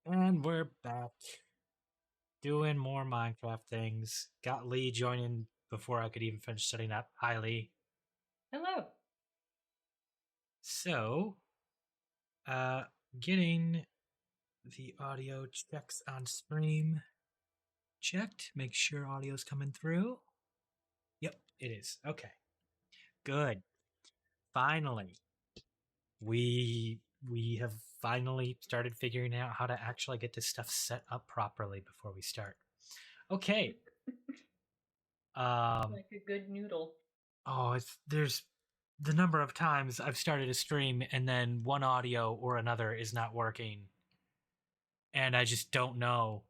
And we're back doing more Minecraft things. Got Lee joining before I could even finish setting up. Hi, Lee. Hello. So, uh, getting the audio checks on stream checked. Make sure audio's coming through. Yep, it is. Okay, good. Finally, we have finally started figuring out how to actually get this stuff set up properly before we start. Okay. Um, Like a good noodle. Oh, there's the number of times I've started a stream and then one audio or another is not working, and I just don't know.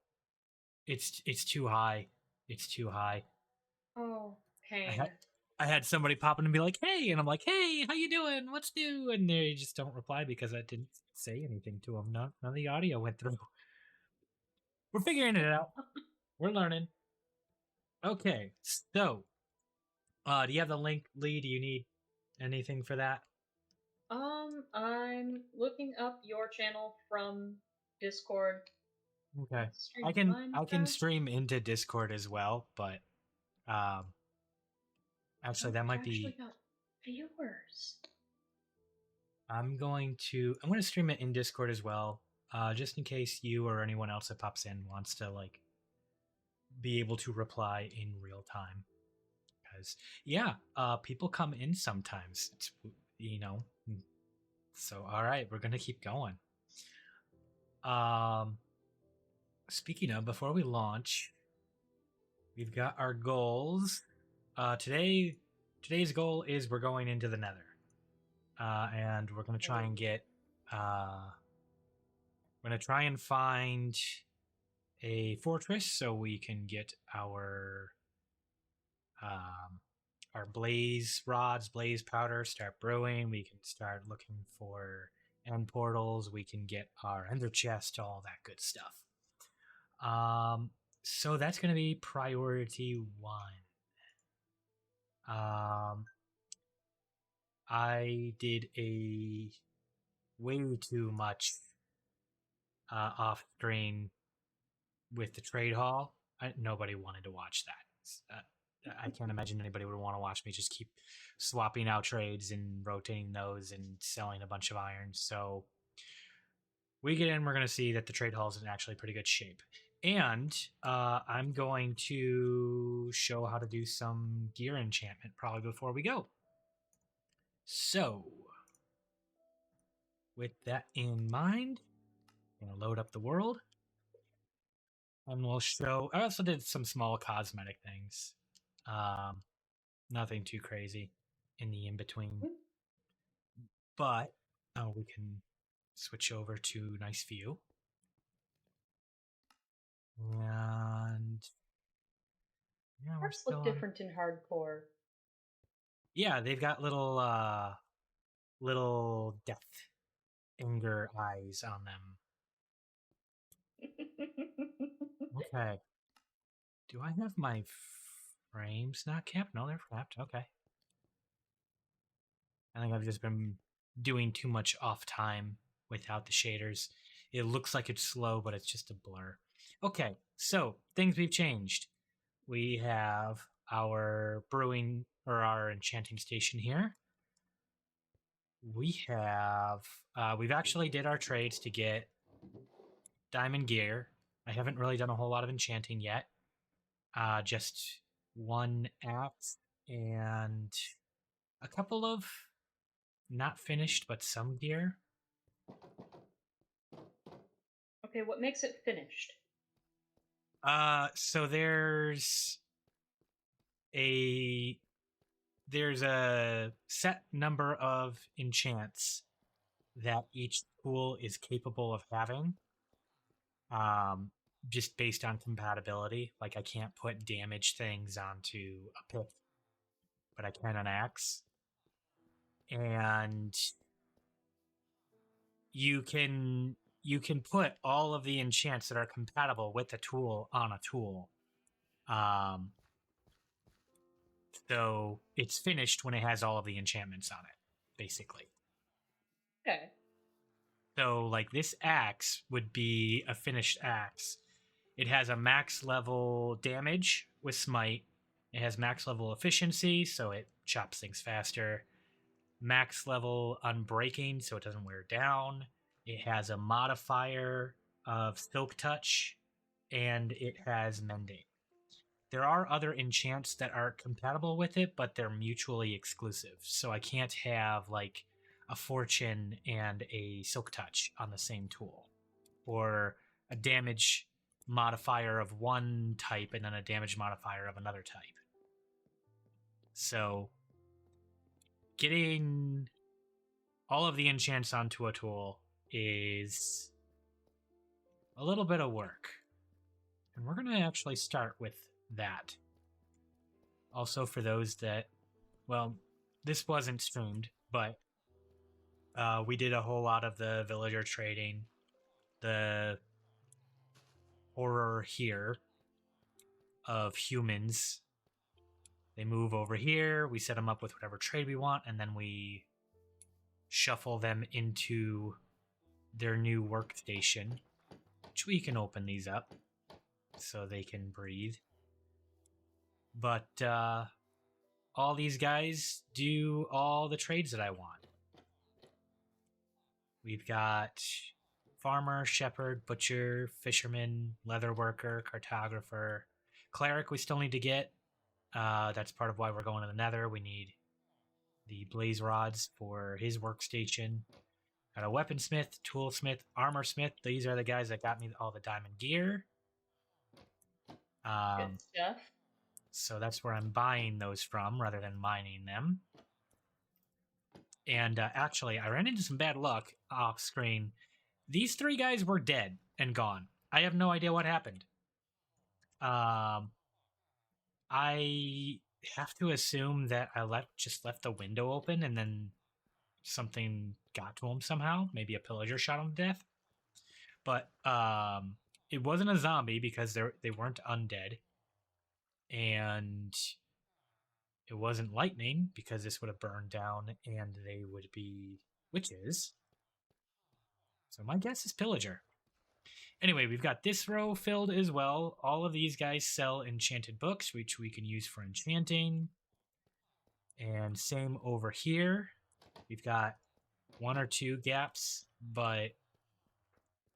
It's too high. It's too high. Oh, I pain. had I had somebody pop in and be like, "Hey," and I'm like, "Hey, how you doing? What's new?" And they just don't reply because I didn't say anything to them. None of the audio went through. We're figuring it out. We're learning. Okay, so do you have the link, Lee? Do you need anything for that? I'm looking up your channel from Discord. Okay. I Streaming can I can Minecraft. stream into Discord as well, but um actually Oh, that we might actually be got viewers. I'm going to stream it in Discord as well. Just in case you or anyone else that pops in wants to like be able to reply in real time cuz yeah, people come in sometimes. It's you know. So all right, we're going to keep going. Um Speaking of, before we launch, we've got our goals. Today's goal is we're going into the Nether, and we're gonna try Oh. and get. We're gonna try and find a fortress so we can get um, our blaze rods, blaze powder, start brewing. We can start looking for end portals. We can get our ender chest, all that good stuff. So that's gonna be priority one. Um, I did a way too much off screen with the trade hall. Nobody wanted to watch that. I can't imagine anybody would want to watch me just keep swapping out trades and rotating those and selling a bunch of irons. So we get in, we're going to see that the trade hall is in actually pretty good shape. And I'm going to show how to do some gear enchantment probably before we go. So, with that in mind, I'm going to load up the world. And we'll show. I also did some small cosmetic things. Um, Nothing too crazy in the in between. But we can switch over to nice view. And yeah, we're Parts still look on. different in hardcore. Yeah, they've got little death anger eyes on them. Okay. Do I have my frames not capped? No, they're capped. Okay. I think I've just been doing too much off time without the shaders. It looks like it's slow, but it's just a blur. Okay, so things we've changed. We have our brewing or our enchanting station here. We've actually did our trades to get diamond gear. I haven't really done a whole lot of enchanting yet. Just one axe and a couple of not finished but some gear. Okay, what makes it finished? So a there's a set number of enchants that each tool is capable of having. Um, just based on compatibility. Like I can't put damage things onto a pick, but I can an axe. And you can put all of the enchants that are compatible with the tool on a tool. Um, So it's finished when it has all of the enchantments on it, basically. Okay. So, like, this axe would be a finished axe. It has a max level damage with smite. It has max level efficiency, so it chops things faster. Max level unbreaking, so it doesn't wear down. It has a modifier of silk touch, and it has mending. There are other enchants that are compatible with it, but they're mutually exclusive. So I can't have like a fortune and a silk touch on the same tool, or a damage modifier of one type and then a damage modifier of another type. So getting all of the enchants onto a tool is a little bit of work. And we're going to actually start with that. Also, for those that, well, this wasn't streamed, but we did a whole lot of the villager trading, the horror here of humans. They move over here, we set them up with whatever trade we want, and then we shuffle them into their new workstation, which we can open these up so they can breathe. But all these guys do all the trades that I want. We've got farmer, shepherd, butcher, fisherman, leather worker, cartographer, cleric we still need to get. That's part of why we're going to the Nether. We need the blaze rods for his workstation. Got a weaponsmith, toolsmith, armorsmith. These are the guys that got me all the diamond gear. Good stuff. So that's where I'm buying those from rather than mining them. And actually, I ran into some bad luck off screen. These three guys were dead and gone. I have no idea what happened. I have to assume that I just left the window open and then something got to him somehow. Maybe a pillager shot him to death. But it wasn't a zombie because they weren't undead. And it wasn't lightning because this would have burned down and they would be witches. So my guess is pillager. Anyway, we've got this row filled as well. All of these guys sell enchanted books, which we can use for enchanting. And same over here. We've got one or two gaps, but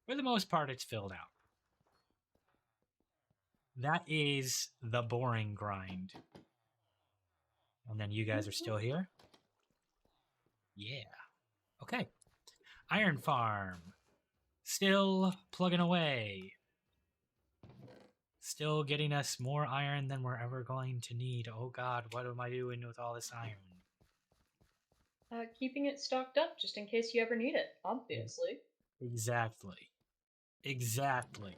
for the most part, it's filled out. That is the boring grind. And then you guys are still here? Yeah. Okay. Iron Farm. Still plugging away. Still getting us more iron than we're ever going to need. Oh god, what am I doing with all this iron? Keeping it stocked up just in case you ever need it, obviously. Exactly. Exactly.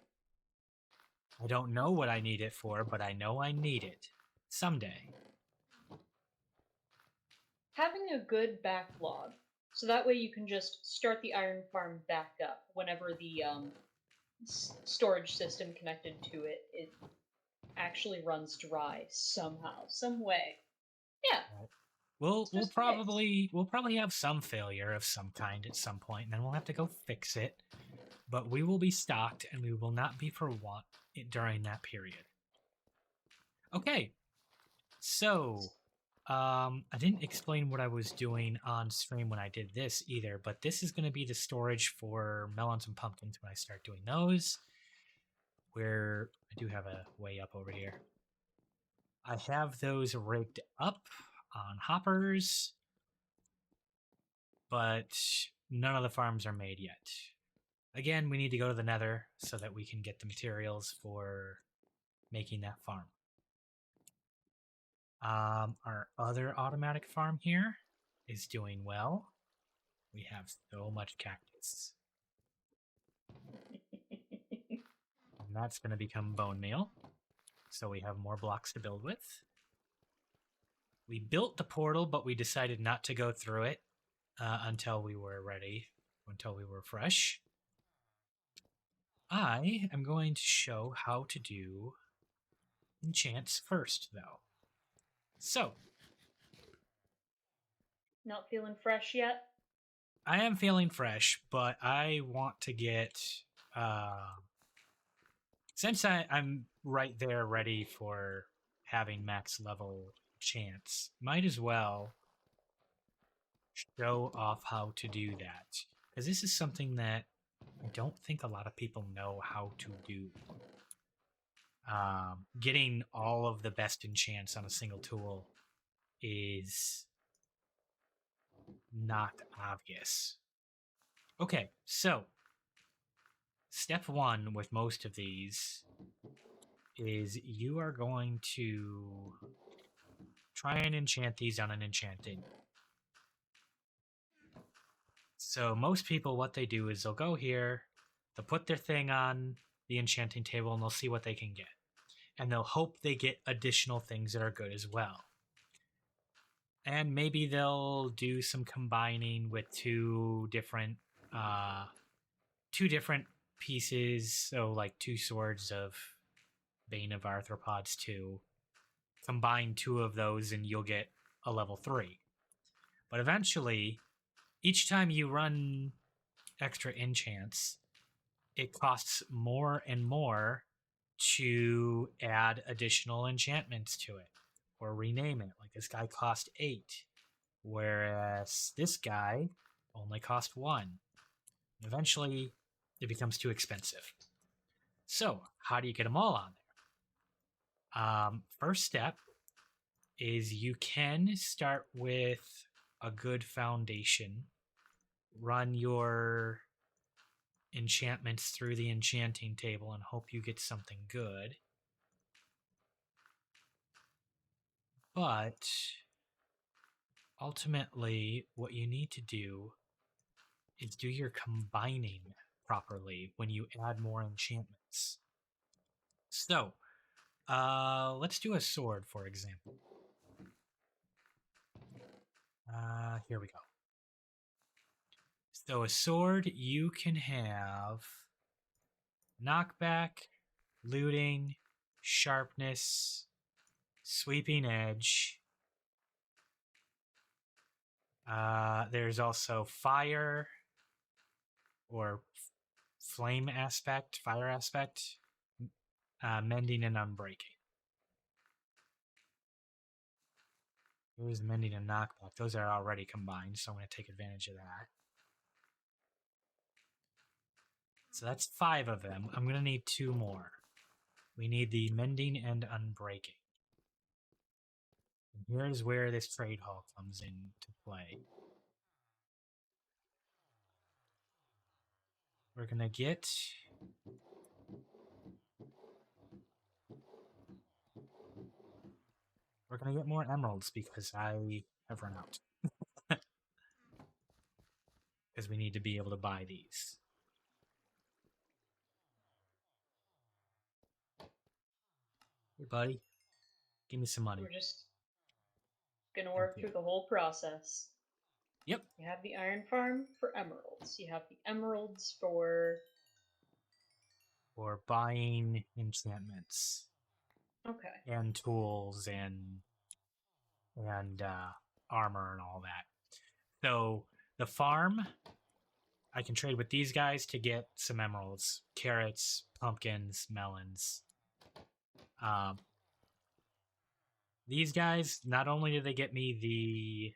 I don't know what I need it for, but I know I need it. Someday. Having a good backlog, so that way you can just start the iron farm back up whenever the storage system connected to it actually runs dry somehow, some way. Yeah. We'll Just probably have some failure of some kind at some point, and then we'll have to go fix it. But we will be stocked, and we will not be for want during that period. Okay, so I didn't explain what I was doing on stream when I did this either, but this is going to be the storage for melons and pumpkins when I start doing those. Where I do have a way up over here. I have those rigged up on hoppers, but none of the farms are made yet. Again, we need to go to the Nether so that we can get the materials for making that farm. Our other automatic farm here is doing well. We have so much cactus. And that's going to become bone meal. So we have more blocks to build with. We built the portal, but we decided not to go through it until we were ready, until we were fresh. I am going to show how to do enchants first, though. So. Not feeling fresh yet? I am feeling fresh, but I want to get uh, since I'm right there ready for having max level chance, might as well show off how to do that. Because this is something that I don't think a lot of people know how to do. Getting all of the best enchants on a single tool is not obvious. Okay, so step one with most of these is you are going to try and enchant these on an enchanting. So most people, what they do is they'll go here, they'll put their thing on the enchanting table, and they'll see what they can get. And they'll hope they get additional things that are good as well. And maybe they'll do some combining with uh, two different pieces. So like two swords of Bane of Arthropods 2. Combine two of those, and you'll get a level 3. But eventually, each time you run extra enchants, it costs more and more to add additional enchantments to it or rename it. Like this guy cost 8, whereas this guy only cost 1. Eventually, it becomes too expensive. So, how do you get them all on there? First step is you can start with a good foundation, run your enchantments through the enchanting table, and hope you get something good. But ultimately, what you need to do is do your combining properly when you add more enchantments. So, let's do a sword, for example. Here we go. So, a sword, you can have knockback, looting, sharpness, sweeping edge. There's also fire or flame aspect, fire aspect, mending and unbreaking. There's mending and knockback. Those are already combined, so I'm going to take advantage of that. So that's 5 of them. I'm going to need 2 more. We need the mending and unbreaking. And here's where this trade hall comes into play. We're going to get more emeralds because I have run out. Because we need to be able to buy these. Hey, buddy. Give me some money. We're just gonna work through the whole process. Yep. You have the iron farm for emeralds. You have the emeralds for buying enchantments. Okay. And tools and armor and all that. So the farm, I can trade with these guys to get some emeralds, carrots, pumpkins, melons. These guys, not only do they get me the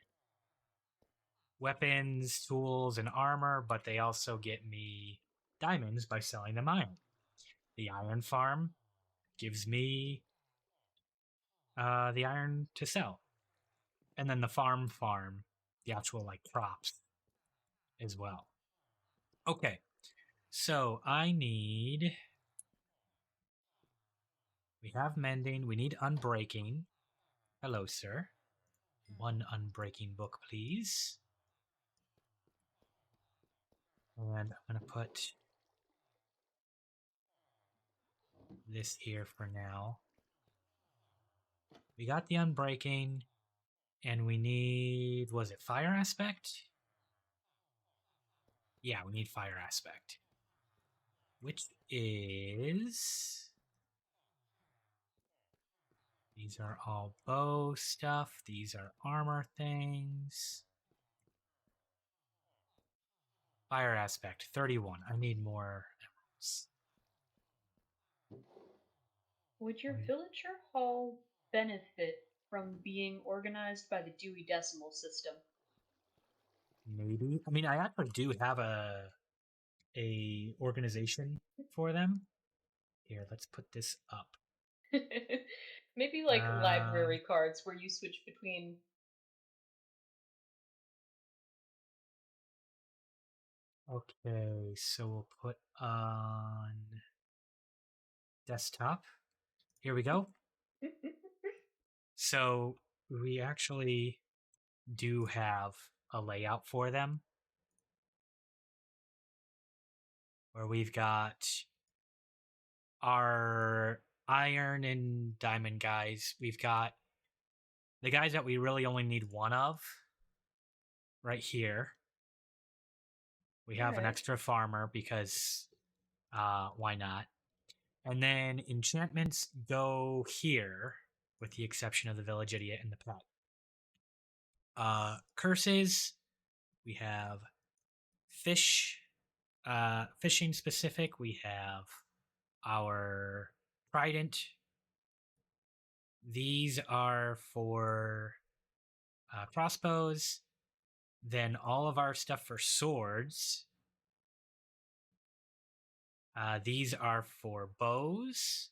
weapons, tools, and armor, but they also get me diamonds by selling them iron. The iron farm gives me the iron to sell. And then the farm, the actual like crops as well. Okay, so I need. We have mending. We need unbreaking. Hello, sir. 1 unbreaking book, please. And I'm going to put this here for now. We got the unbreaking, and we need. Was it fire aspect? Yeah, we need fire aspect. Which is. These are all bow stuff. These are armor things. Fire aspect 31. I need more emeralds. Would your villager hall benefit from being organized by the Dewey Decimal System? Maybe. I mean, I actually do have a organization for them. Here, let's put this up. Maybe like Um, library cards where you switch between. okay, so we'll put on desktop. Here we go. So we actually do have a layout for them where we've got our iron and diamond guys. We've got the guys that we really only need one of right here. We have an Alright. extra farmer because why not? And then enchantments go here, with the exception of the village idiot and the pet. Curses, we have fish, fishing specific. We have our trident. These are for crossbows. Then all of our stuff for swords. These are for bows,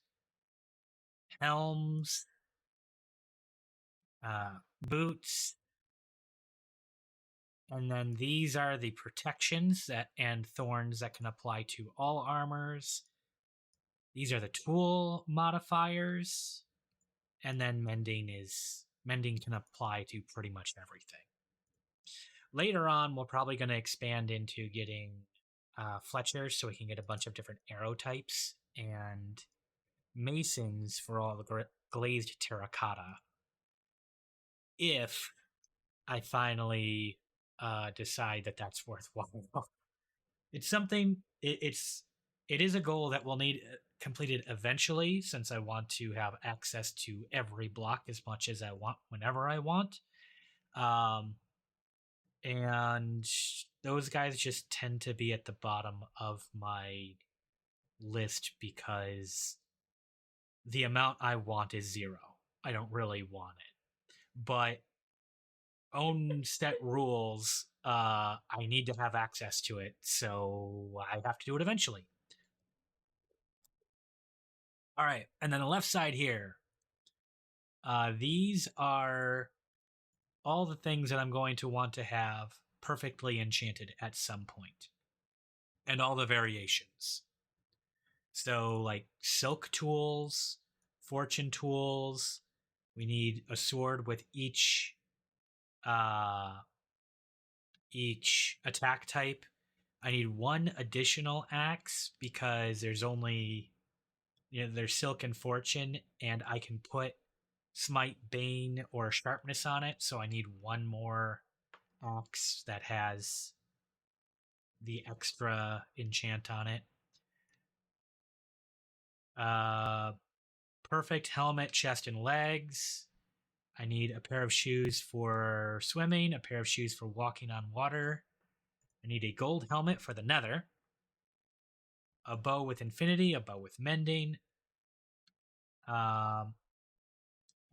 helms, boots, and then these are the protections that and thorns that can apply to all armors. These are the tool modifiers, and then mending can apply to pretty much everything. Later on, we're probably going to expand into getting Fletchers so we can get a bunch of different arrow types and masons for all the glazed terracotta. If I finally decide that that's worthwhile, it's something. It is a goal that will need completed eventually, since I want to have access to every block as much as I want whenever I want. Um, and those guys just tend to be at the bottom of my list because the amount I want is 0. I don't really want it. But own set rules, I need to have access to it, so I have to do it eventually. All right, and then the left side here, these are all the things that I'm going to want to have perfectly enchanted at some point, and all the variations. So, like silk tools, fortune tools. We need a sword with uh, each attack type. I need one additional axe because there's silk and fortune, and I can put smite, bane, or sharpness on it. So I need one more axe that has the extra enchant on it. Uh, perfect helmet, chest, and legs. I need a pair of shoes for swimming, a pair of shoes for walking on water. I need a gold helmet for the nether, a bow with infinity, a bow with mending. I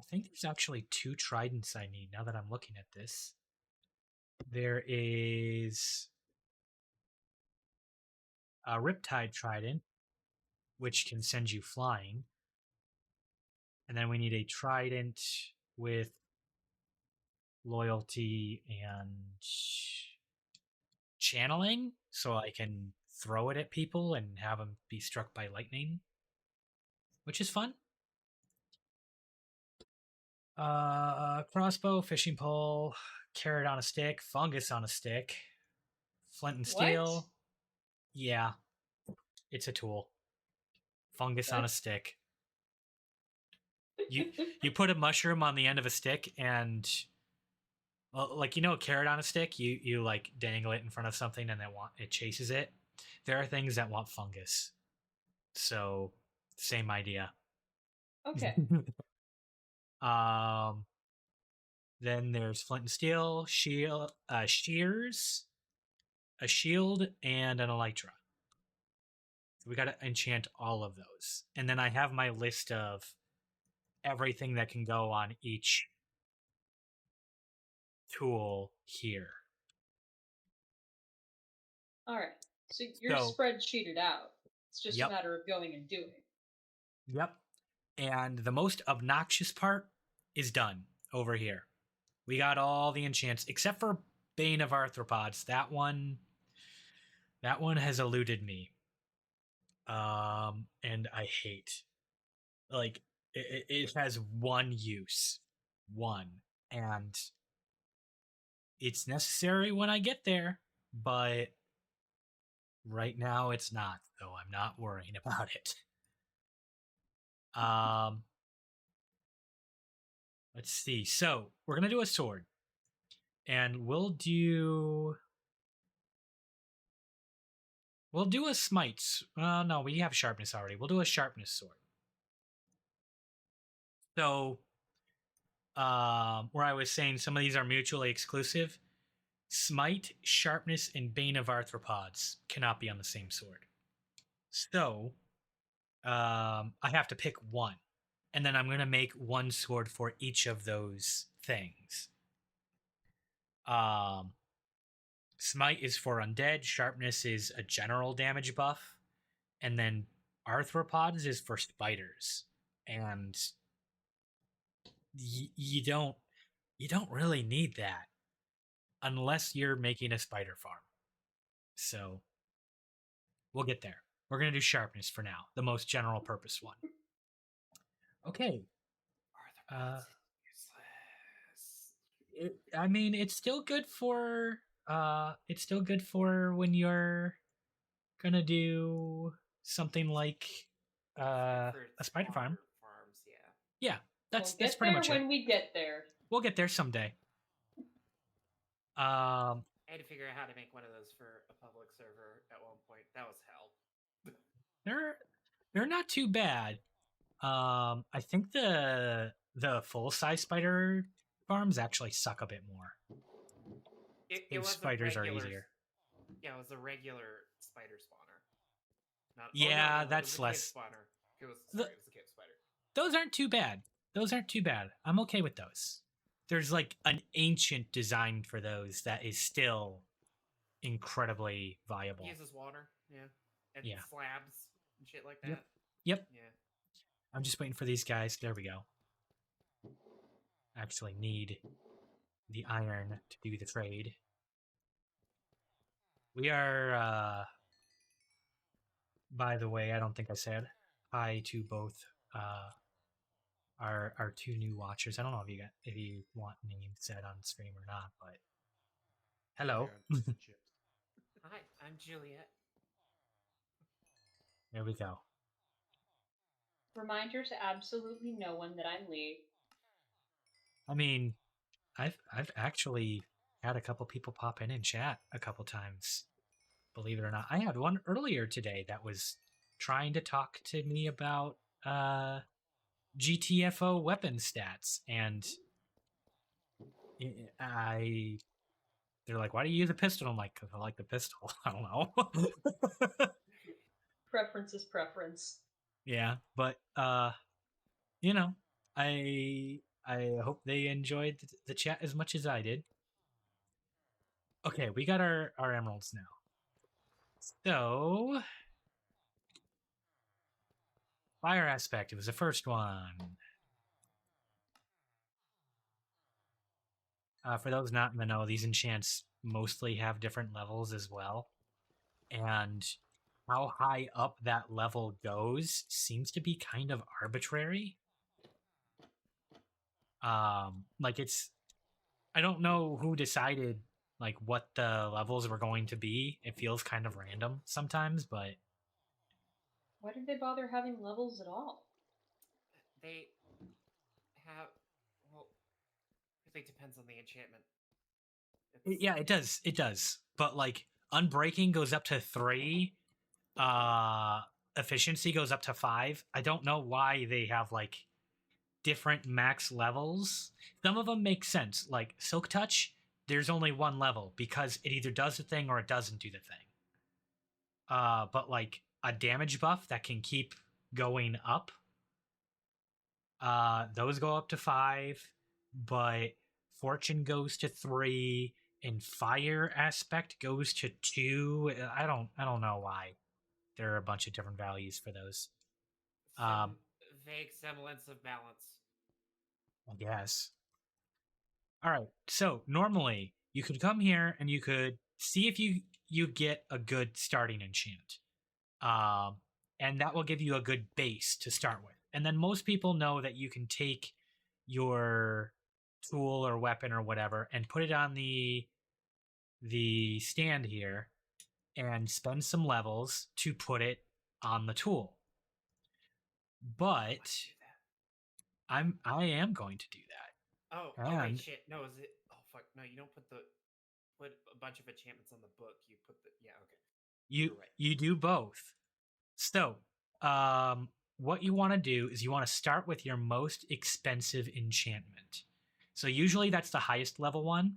think there's actually 2 tridents I need now that I'm looking at this. There is a Riptide Trident, which can send you flying. And then we need a Trident with loyalty and channeling, so I can throw it at people and have them be struck by lightning, which is fun. Crossbow, fishing pole, carrot on a stick, fungus on a stick, flint and What? steel. Yeah, it's a tool. Fungus on a That's. stick. You you put a mushroom on the end of a stick and well, like a carrot on a stick, you like dangle it in front of something and it chases it. There are things that want fungus. So same idea. Okay. um then there's flint and steel, shears, a shield, and an elytra. So we got to enchant all of those. And then I have my list of everything that can go on each tool here. All right. So you're So, spreadsheeted out. It's just a yep, matter of going and doing. yep. And the most obnoxious part is done over here. We got all the enchants except for Bane of Arthropods. That one has eluded me. And I hate, like, it has one use, one, and it's necessary when I get there, but right now it's not, so I'm not worrying about it. Um, let's see. So we're gonna do a sword, and we'll do a smite. No, we have sharpness already. We'll do a sharpness sword. So, where I was saying some of these are mutually exclusive. Smite, sharpness, and bane of arthropods cannot be on the same sword. So, I have to pick one, and then I'm gonna make one sword for each of those things. Um, Smite is for undead. Sharpness is a general damage buff, and then arthropods is for spiders. And you don't really need that unless you're making a spider farm. So we'll get there. We're gonna do sharpness for now, the most general purpose one. Okay. Uh, I mean, it's still good for when you're gonna do something like a spider farm. farms, yeah. Yeah, that's We'll that's get pretty there much when it. we get there. We'll get there someday. I had to figure out how to make one of those for a public server at one point. That was hell. they're they're not too bad. I think the full size spider farms actually suck a bit more. It Those was spiders a are regular, easier. yeah, it was a regular spider spawner. Not, Yeah, it that's was a cave less. spawner. The, It was a cave spider. those aren't too bad. Those aren't too bad. I'm okay with those. There's like an ancient design for those that is still incredibly viable. He uses water, yeah, and Yeah. slabs and shit like Yep. that. Yep. Yeah. I'm just waiting for these guys. There we go. Actually need the iron to do the trade. We are by the way, I don't think I said hi to both our two new watchers. I don't know if you want names said on stream or not, but hello. Hi, I'm Juliet. There we go. Reminder to absolutely no one that I'm Lee. I mean, I've actually had a couple people pop in and chat a couple times. Believe it or not, I had one earlier today that was trying to talk to me about GTFO weapon stats, and they're like, "Why do you use a pistol?" I'm like, "Cause I like the pistol." I don't know. Preference is preference. Yeah, but you know, I hope they enjoyed the chat as much as I did. Okay, we got our emeralds now. So, fire aspect. It was the first one. For those not in the know, these enchants mostly have different levels as well, and how high up that level goes seems to be kind of arbitrary. Like I don't know who decided like what the levels were going to be. It feels kind of random sometimes, but Why did they bother having levels at all? They have, well, I think it depends on the enchantment. yeah, it does. It does. But like unbreaking goes up to 3, efficiency goes up to 5. I don't know why they have like different max levels. Some of them make sense. Like Silk Touch there's only one level because it either does the thing or it doesn't do the thing. But like a damage buff that can keep going up, those go up to 5, but fortune goes to 3, and fire aspect goes to 2. I don't know why. There are a bunch of different values for those. Some vague semblance of balance. I guess. All right. So normally you could come here and you could see if you get a good starting enchant, um, and that will give you a good base to start with. And then most people know that you can take your tool or weapon or whatever and put it on the stand here and spend some levels to put it on the tool. But I am going to do that. Oh, And oh wait, shit. No, is it? Oh fuck, no. You don't put a bunch of enchantments on the book. You put the okay. You're right. you do both. So, what you want to do is you want to start with your most expensive enchantment. So usually that's the highest level one,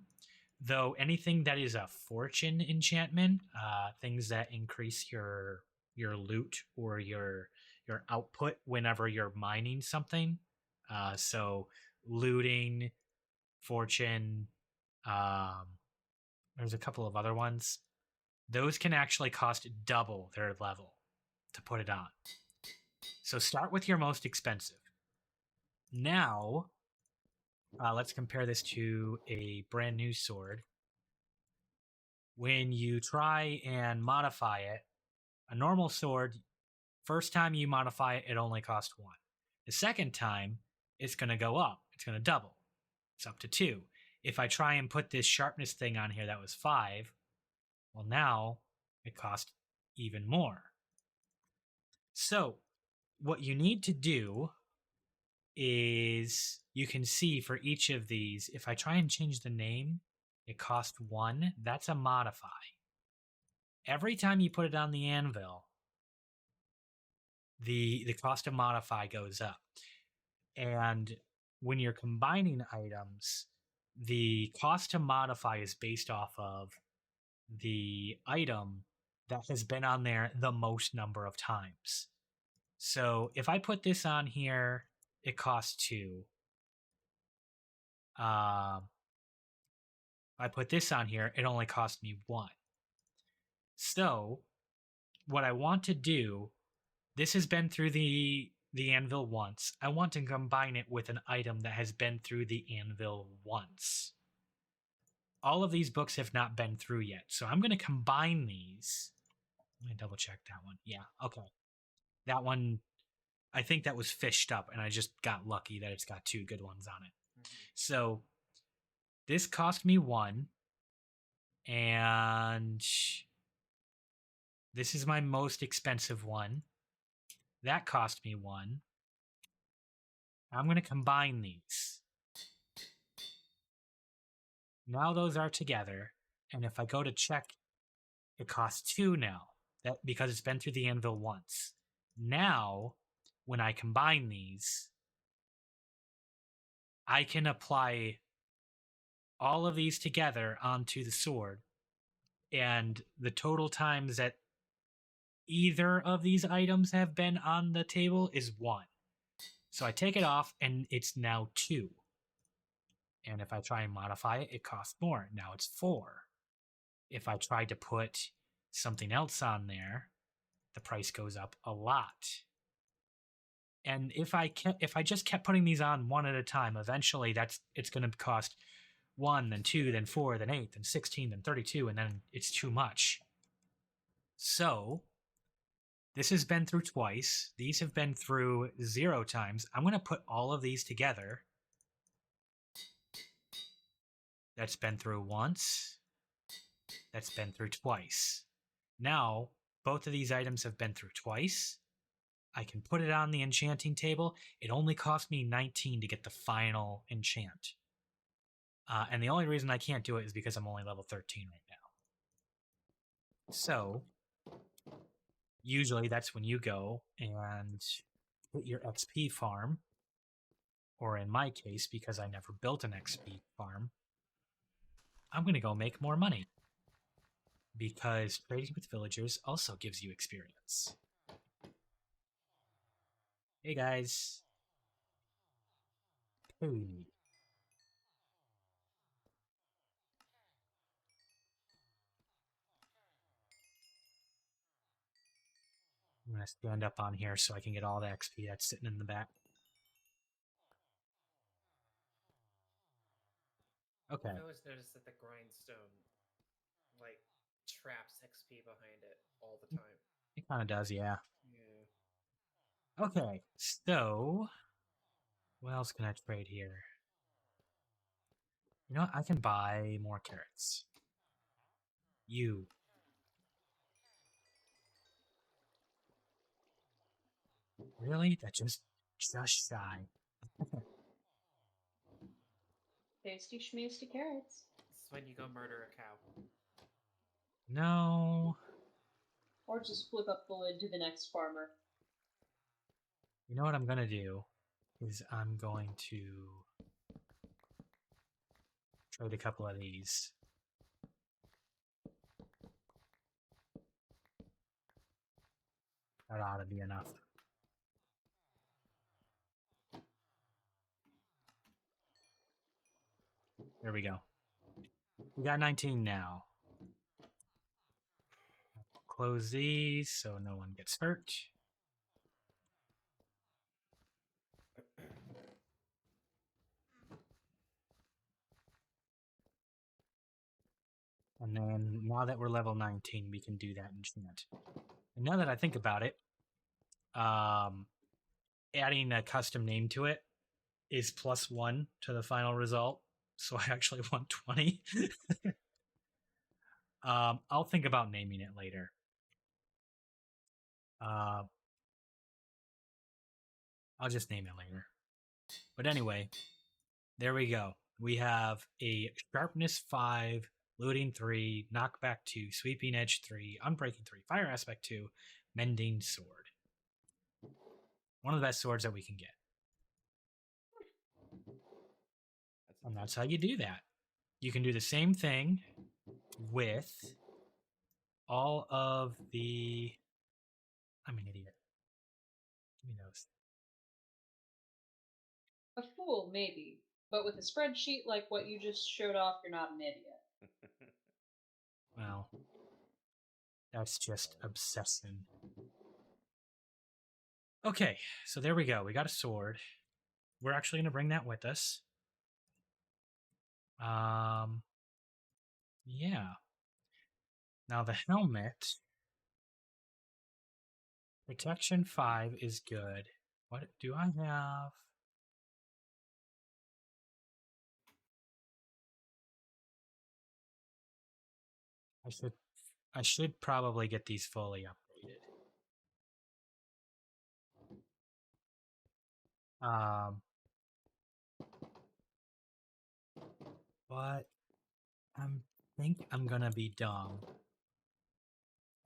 though anything that is a fortune enchantment, things that increase your loot or your output whenever you're mining something. So looting, fortune, um, there's a couple of other ones. Those can actually cost double their level to put it on. So start with your most expensive. Now, let's compare this to a brand new sword. When you try and modify it, a normal sword, first time you modify it, it only costs 1. The second time, it's going to go up. It's going to double. It's up to 2. If I try and put this sharpness thing on here that was 5, well, now it costs even more. So, what you need to do is you can see for each of these, if I try and change the name, it costs 1. That's a modify. Every time you put it on the anvil, the cost of modify goes up. And when you're combining items, the cost to modify is based off of the item that has been on there the most number of times. So if I put this on here, it costs 2. If I put this on here, it only cost me 1. So what I want to do, this has been through the anvil once. I want to combine it with an item that has been through the anvil once. All of these books have not been through yet, so I'm going to combine these. Let me double check that one. Yeah, okay. That one, I think that was fished up, and I just got lucky that it's got 2 good ones on it. Mm-hmm. So this cost me 1, and this is my most expensive one. That cost me 1. I'm going to combine these. Now those are together, and if I go to check, it costs 2 now, that because it's been through the anvil once. Now, when I combine these, I can apply all of these together onto the sword, and the total times that either of these items have been on the table is 1. So I take it off, and it's now 2. And if I try and modify it, it costs more. Now it's 4. If I try to put something else on there, the price goes up a lot. And if I just kept putting these on one at a time, eventually it's going to cost 1, then 2, then 4, then 8, then 16, then 32, and then it's too much. So this has been through twice. These have been through 0 times. I'm going to put all of these together. That's been through once. That's been through twice. Now, both of these items have been through twice. I can put it on the enchanting table. It only cost me 19 to get the final enchant. And the only reason I can't do it is because I'm only level 13 right now. So, usually that's when you go and hit your XP farm. Or in my case, because I never built an XP farm, I'm gonna go make more money. Because trading with villagers also gives you experience. Hey guys. Hey. I'm gonna stand up on here so I can get all the XP that's sitting in the back. Okay. I always notice that the grindstone, like, traps XP behind it all the time. It kind of does, yeah. Yeah. Okay, so what else can I trade here? You know what? I can buy more carrots. You. Really? That just shy. Tasty schmasty carrots. This is when you go murder a cow. No. Or just flip up the lid to the next farmer. You know what I'm gonna do? Is I'm going to trade a couple of these. That ought to be enough. There we go. We got 19 now. Close these so no one gets hurt. And then now that we're level 19, we can do that enchant. And now that I think about it, adding a custom name to it is +1 to the final result. So I actually want 20. I'll think about naming it later. I'll just name it later. But anyway, there we go. We have a sharpness 5, looting 3, knockback 2, sweeping edge 3, unbreaking 3, fire aspect 2, mending sword. One of the best swords that we can get. And that's how you do that. You can do the same thing with all of the... I'm an idiot. Give me those. A fool, maybe. But with a spreadsheet like what you just showed off, you're not an idiot. Well, that's just obsession. Okay, so there we go. We got a sword. We're actually going to bring that with us. Yeah. Now the helmet. Protection 5 is good. What do I have? I should probably get these fully upgraded. But I think I'm gonna be dumb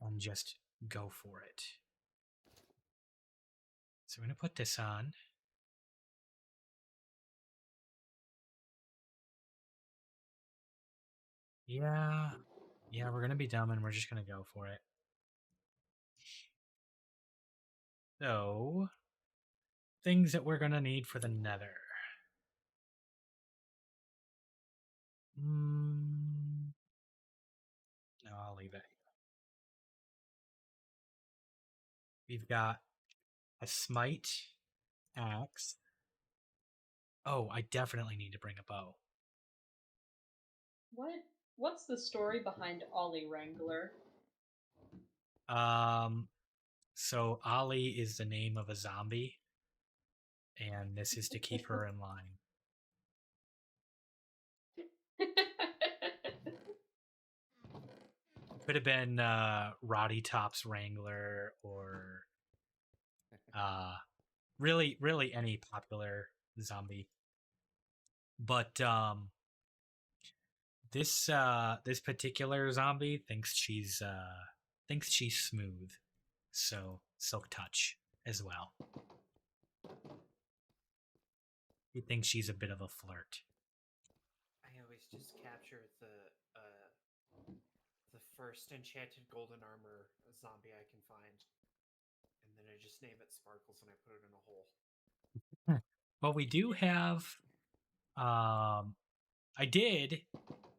and just go for it. So we're gonna put this on. Yeah, we're gonna be dumb and we're just gonna go for it. So, things that we're gonna need for the Nether. No, I'll leave it. We've got a smite axe. Oh, I definitely need to bring a bow. What's the story behind Ollie Wrangler? So Ollie is the name of a zombie, and this is to keep her in line. Could have been Roddy Top's Wrangler or really any popular zombie. But this particular zombie thinks she's smooth, so Silk Touch as well. He thinks she's a bit of a flirt. I always just capture the first enchanted golden armor zombie I can find, and then I just name it Sparkles and I put it in a hole. Well, we do have. I did.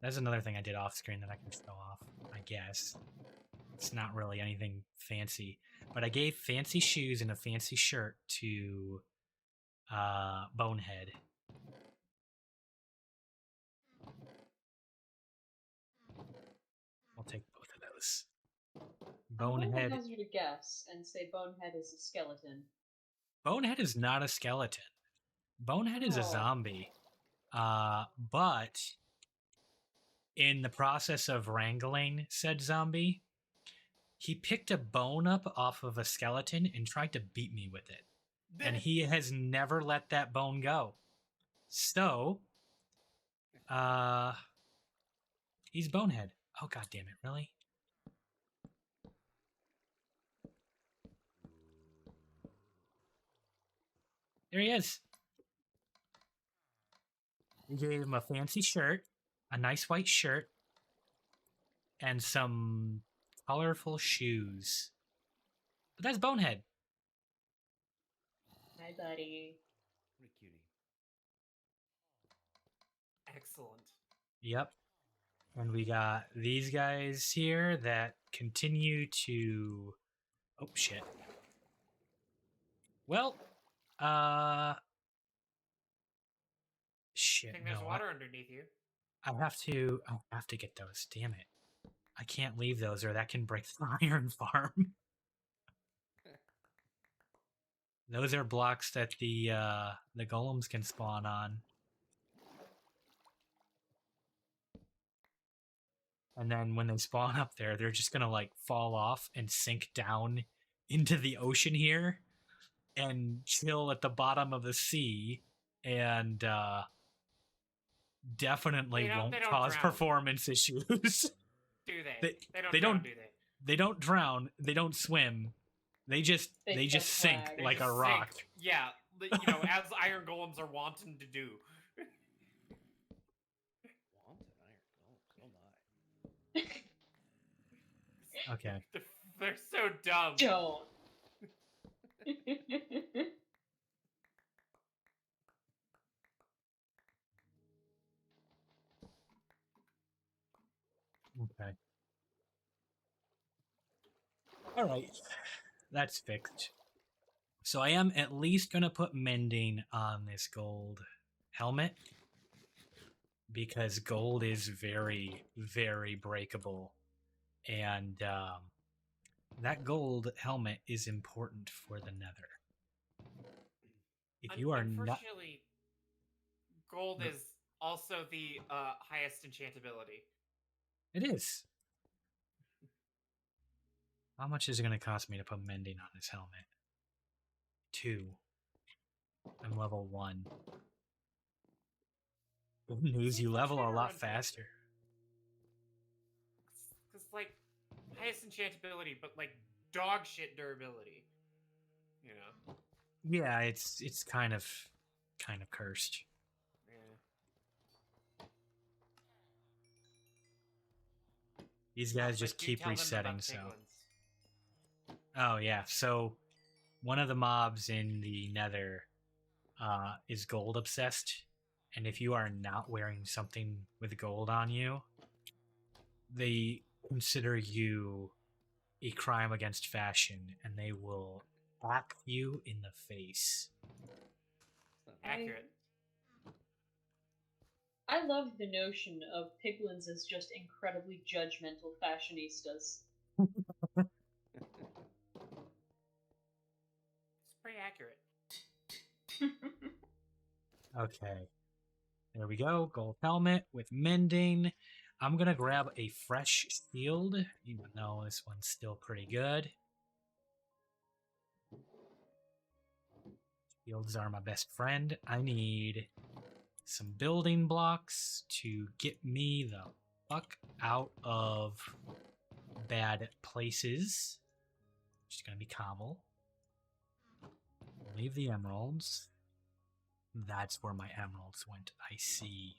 That's another thing I did off screen that I can show off. I guess it's not really anything fancy, but I gave fancy shoes and a fancy shirt to Bonehead. I'll take both of those. I'm going to Bonehead. hazard a guess and say Bonehead is a skeleton. Bonehead is not a skeleton. Bonehead is a Oh. zombie. But in the process of wrangling said zombie, he picked a bone up off of a skeleton and tried to beat me with it. And he has never let that bone go. So, he's Bonehead. Oh, god damn it, really? There he is. We gave him a fancy shirt, a nice white shirt, and some colorful shoes. But that's Bonehead. Hi, buddy. What a cutie. Excellent. Yep. And we got these guys here that continue to... Oh, shit. Well, shit, I think there's no. water underneath you. I have to get those. Damn it. I can't leave those or that can break the iron farm. Those are blocks that the golems can spawn on. And then when they spawn up there, they're just gonna like fall off and sink down into the ocean here and chill at the bottom of the sea and definitely They won't don't cause drown. performance issues. Do they? They don't don't- drown, do they? They don't drown, they don't swim. They just sink flag. They like just a rock. sink. Yeah, as iron golems are wanting to do. Wanted iron golem. Oh my. Okay. They're so dumb. Don't. Okay. All right. That's fixed. So I am at least going to put mending on this gold helmet because gold is very, very breakable. And that gold helmet is important for the nether. If you are not... Unfortunately, gold is also the highest enchantability. It is. How much is it going to cost me to put mending on this helmet? 2. I'm level 1. Good news, you level a lot faster. Because, like, highest enchantability, but, like, dog shit durability. You know? Yeah, it's kind of cursed. Yeah. These guys But just do keep tell them about resetting, the so... piglins. Oh, yeah. So, one of the mobs in the nether is gold obsessed. And if you are not wearing something with gold on you, they consider you a crime against fashion and they will whack you in the face. Accurate. I love the notion of piglins as just incredibly judgmental fashionistas. It's pretty accurate. Okay. There we go. Gold helmet with mending. I'm going to grab a fresh shield, even though this one's still pretty good. Shields are my best friend. I need some building blocks to get me the fuck out of bad places. Just going to be cobble. Leave the emeralds. That's where my emeralds went. I see.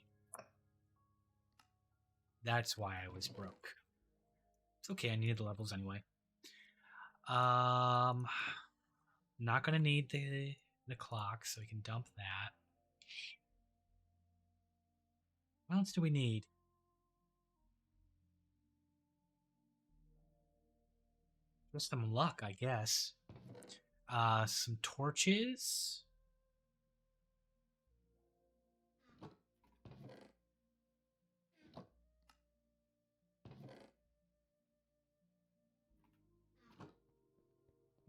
That's why I was broke. It's okay. I needed the levels anyway. Not gonna need the clock, so we can dump that. What else do we need? Just some luck, I guess. Some torches.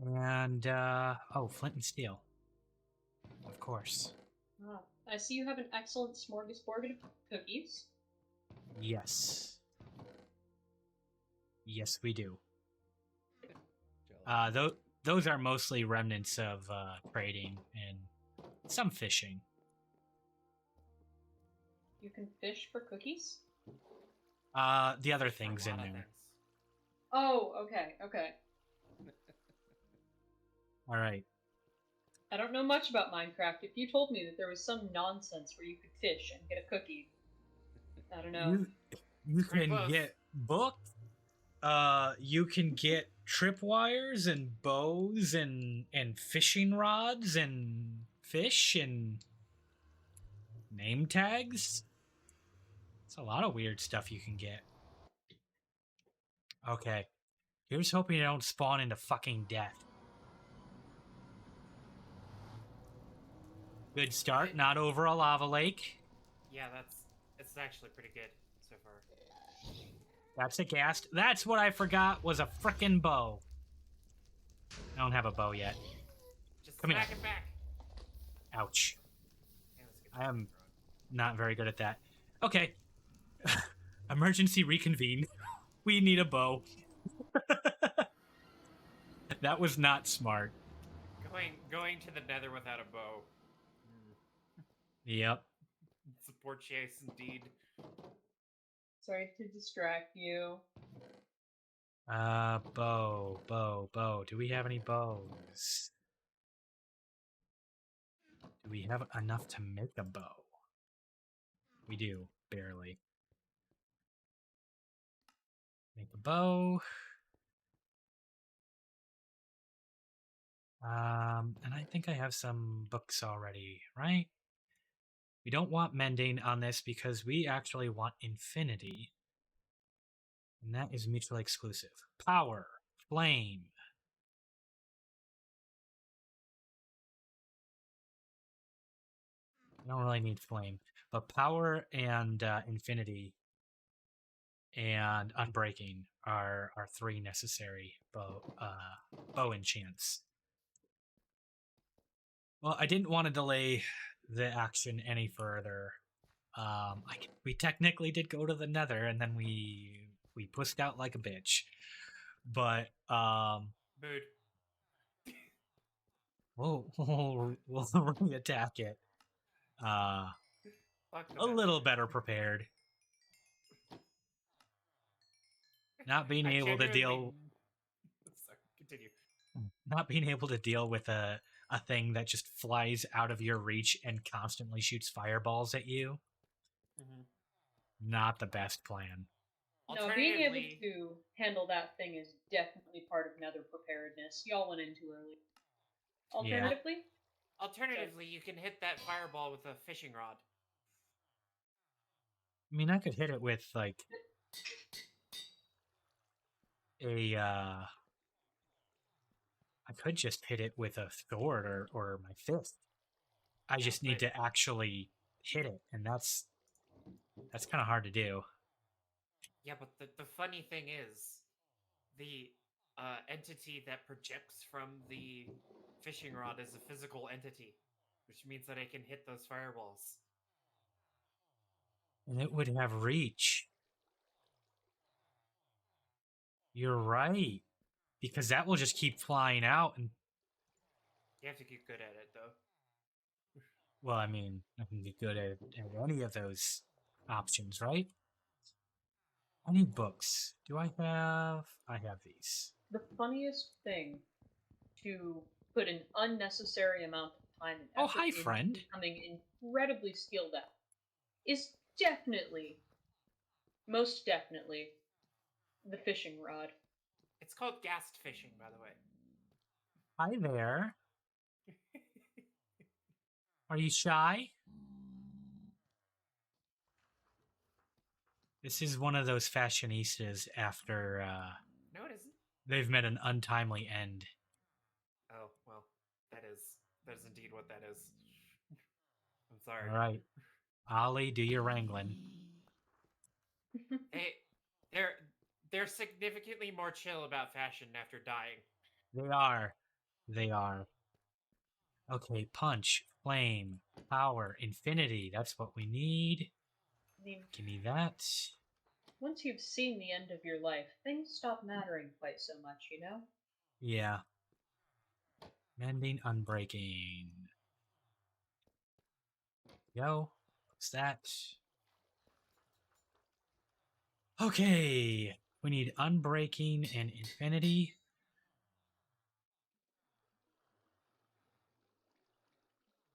And oh, flint and steel. Of course. Ah, I see you have an excellent smorgasbord of cookies. Yes. Yes, we do. Jealous. Those are mostly remnants of trading and some fishing. You can fish for cookies? The other For a things lot in of there. things. Oh, okay, okay. All right. I don't know much about Minecraft. If you told me that there was some nonsense where you could fish and get a cookie, I don't know. You Pretty can close. get booked. You can get tripwires and bows and fishing rods and fish and name tags. It's a lot of weird stuff you can get. Okay. Here's hoping you don't spawn into fucking death. Good start. Not over a lava lake. Yeah, it's actually pretty good so far. That's a ghast. That's what I forgot was a frickin' bow. I don't have a bow yet. Just Come smack here. it back. Ouch. Yeah, let's get I am thrown. not very good at that. Okay. Emergency reconvene. We need a bow. That was not smart. Going to the Nether without a bow. Yep. It's a poor chase indeed. Sorry to distract you. Bow. Do we have any bows? Do we have enough to make a bow? We do, barely. Make a bow. And I think I have some books already, right? We don't want mending on this because we actually want infinity. And that is mutually exclusive. Power. Flame. I don't really need flame. But power and infinity and unbreaking are three necessary bow enchants. Well, I didn't want to delay the action any further. We technically did go to the Nether, and then we pushed out like a bitch. But Booed. we'll re-attack it. Fuck the A Nether. little better prepared. Not being I able to deal Sorry, continue. not being able to deal with a thing that just flies out of your reach and constantly shoots fireballs at you. Mm-hmm. Not the best plan. No, being able Alternatively, to handle that thing is definitely part of Nether preparedness. Y'all went in too early. Yeah. Alternatively, you can hit that fireball with a fishing rod. I mean, I could hit it with like a I could just hit it with a sword or my fist. I Yeah, just need but- to actually hit it, and that's kind of hard to do. Yeah, but the funny thing is, the entity that projects from the fishing rod is a physical entity, which means that it can hit those fireballs. And it would have reach. You're right. Because that will just keep flying out and You have to get good at it, though. well, I mean, I can be good at any of those options, right? I need books. Do I have these. the funniest thing to put an unnecessary amount of time and Oh, effort hi, into friend. becoming incredibly skilled at is definitely, most definitely, the fishing rod. It's called gassed fishing, by the way. Hi there. Are you shy? This is one of those fashionistas after No, it isn't. they've met an untimely end. Oh, well, that is indeed what that is. I'm sorry. All right. Ollie, do your wrangling. Hey, they're significantly more chill about fashion after dying. They are. They are. Okay, punch, flame, power, infinity. That's what we need. I mean, Give me that. once you've seen the end of your life, things stop mattering quite so much, you know? Yeah. Mending, unbreaking. Go. What's that? Okay. We need unbreaking and infinity.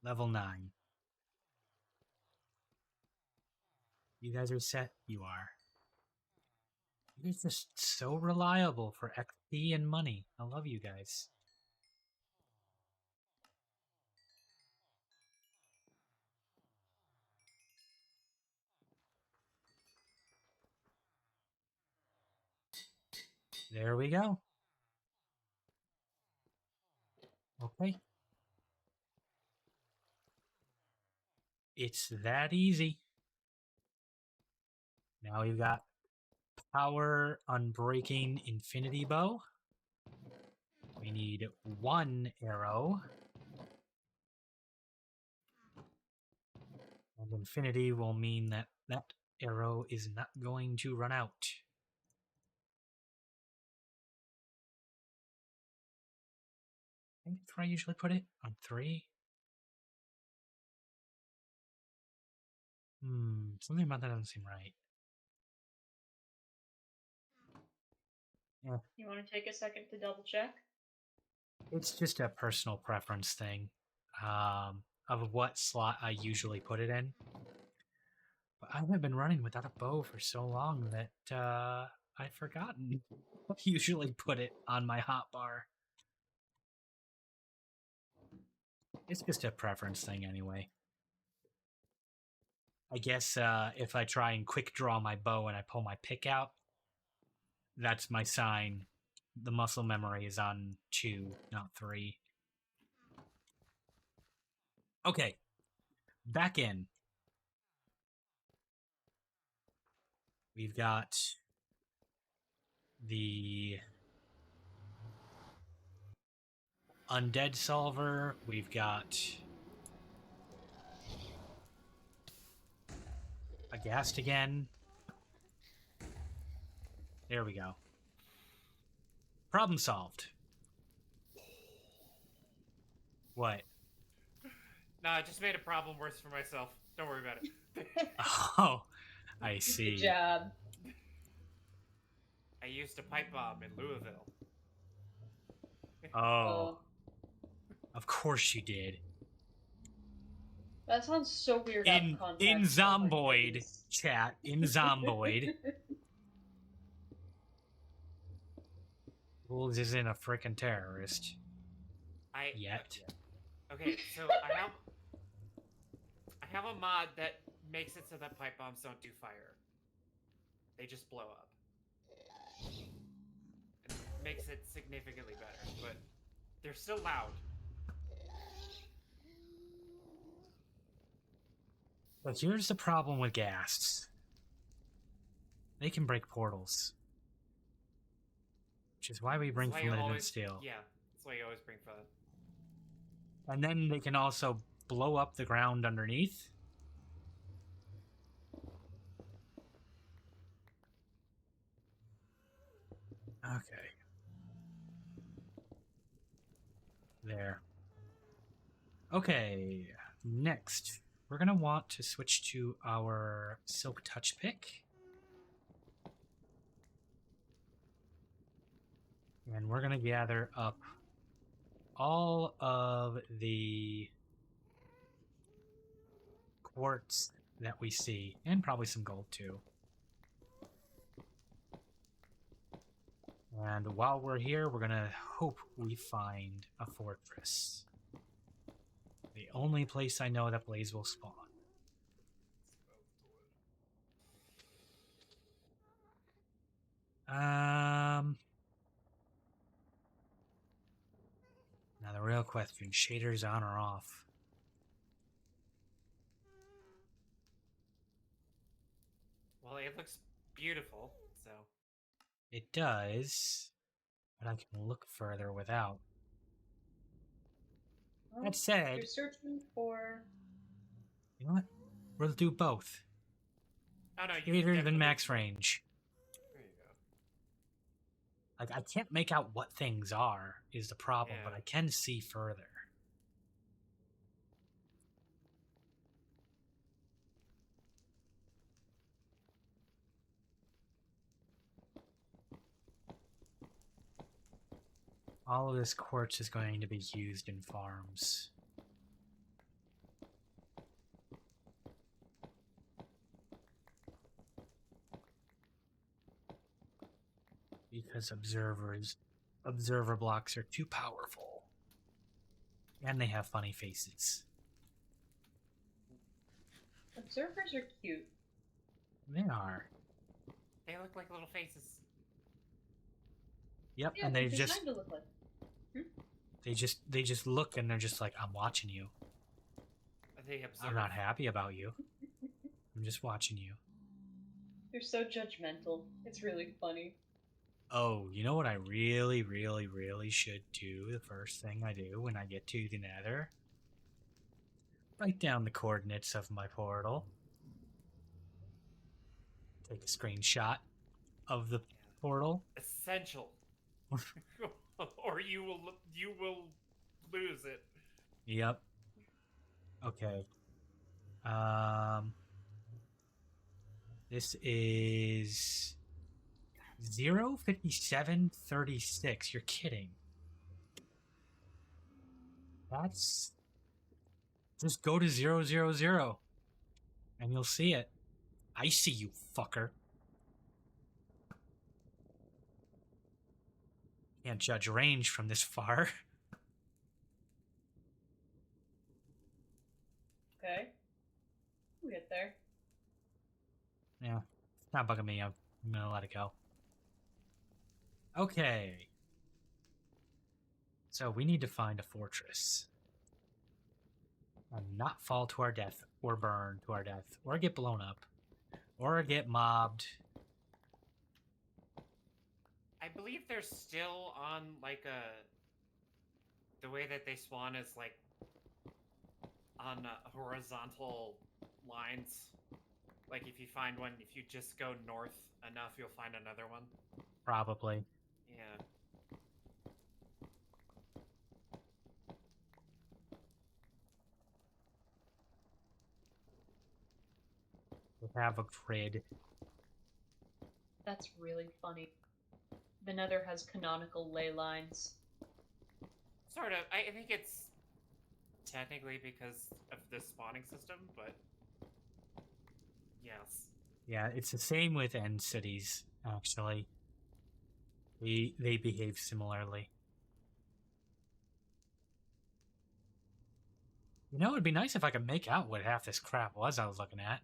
Level 9. You guys are set? You are. You're just so reliable for XP and money. I love you guys. There we go. Okay. It's that easy. Now we've got power, unbreaking, infinity bow. We need 1 arrow. And infinity will mean that that arrow is not going to run out. I think that's where I usually put it, on 3. Something about that doesn't seem right. Yeah, You want to take a second to double check? it's just a personal preference thing of what slot I usually put it in. But I have been running without a bow for so long that I've forgotten. I usually put it on my hotbar. It's just a preference thing anyway. I guess if I try and quick draw my bow and I pull my pick out, that's my sign. The muscle memory is on 2, not 3. Okay, back in. We've got the undead solver. We've got a ghast again. There we go. Problem solved. What? Nah, I just made a problem worse for myself. Don't worry about it. Oh, I see. Good job. I used a pipe bomb in Louisville. Oh, of course you did. That sounds so weird out of In context. Oh my Zomboid, goodness. chat, in Zomboid. Wolves isn't a freaking terrorist. Yet. Okay, so I have a mod that makes it so that pipe bombs don't do fire. They just blow up. And makes it significantly better, but they're still loud. But here's the problem with ghasts. They can break portals. Which is why we bring That's why you Forbidden always, Steel. yeah, that's why you always bring fun. And then they can also blow up the ground underneath. Okay. There. Okay, next. We're going to want to switch to our Silk Touch pick. And we're going to gather up all of the quartz that we see, and probably some gold too. And while we're here, we're gonna hope we find a fortress. The only place I know that Blaze will spawn. Now the real question, shaders on or off? Well, it looks beautiful, so. It does, but I can look further without. Well, That said, you're searching for. you know what? We'll do both. Oh no, you can Greater than definitely max do it. range. There you go. Like, I can't make out what things are, is the problem, but Yeah. I can see further. All of this quartz is going to be used in farms. Because observer blocks are too powerful. And they have funny faces. Observers are cute. They are. They look like little faces. Yep, Yeah, and they're they just designed to look like. they just look and they're just like, I'm watching you. They observe. I'm not happy about you. I'm just watching you. They're so judgmental. It's really funny. Oh, you know what I really, really, really should do? The first thing I do when I get to the Nether? Write down the coordinates of my portal. Take a screenshot of the portal. Essential. Or you will lose it. Yep. Okay. This is 05736. You're kidding. That's just go to 000 and you'll see it. I see you, fucker. Can't judge range from this far. Okay. We'll get there. Yeah, it's not bugging me. I'm gonna let it go. Okay. So we need to find a fortress. And not fall to our death, or burn to our death, or get blown up, or get mobbed. I believe they're still on like the way that they spawn is like on horizontal lines. Like if you find one, if you just go north enough, you'll find another one. Probably. Yeah. We have a grid. That's really funny. The Nether has canonical ley lines. Sort of. I think it's technically because of the spawning system, but yes. Yeah, it's the same with end cities, actually. They behave similarly. You know, it'd be nice if I could make out what half this crap was I was looking at.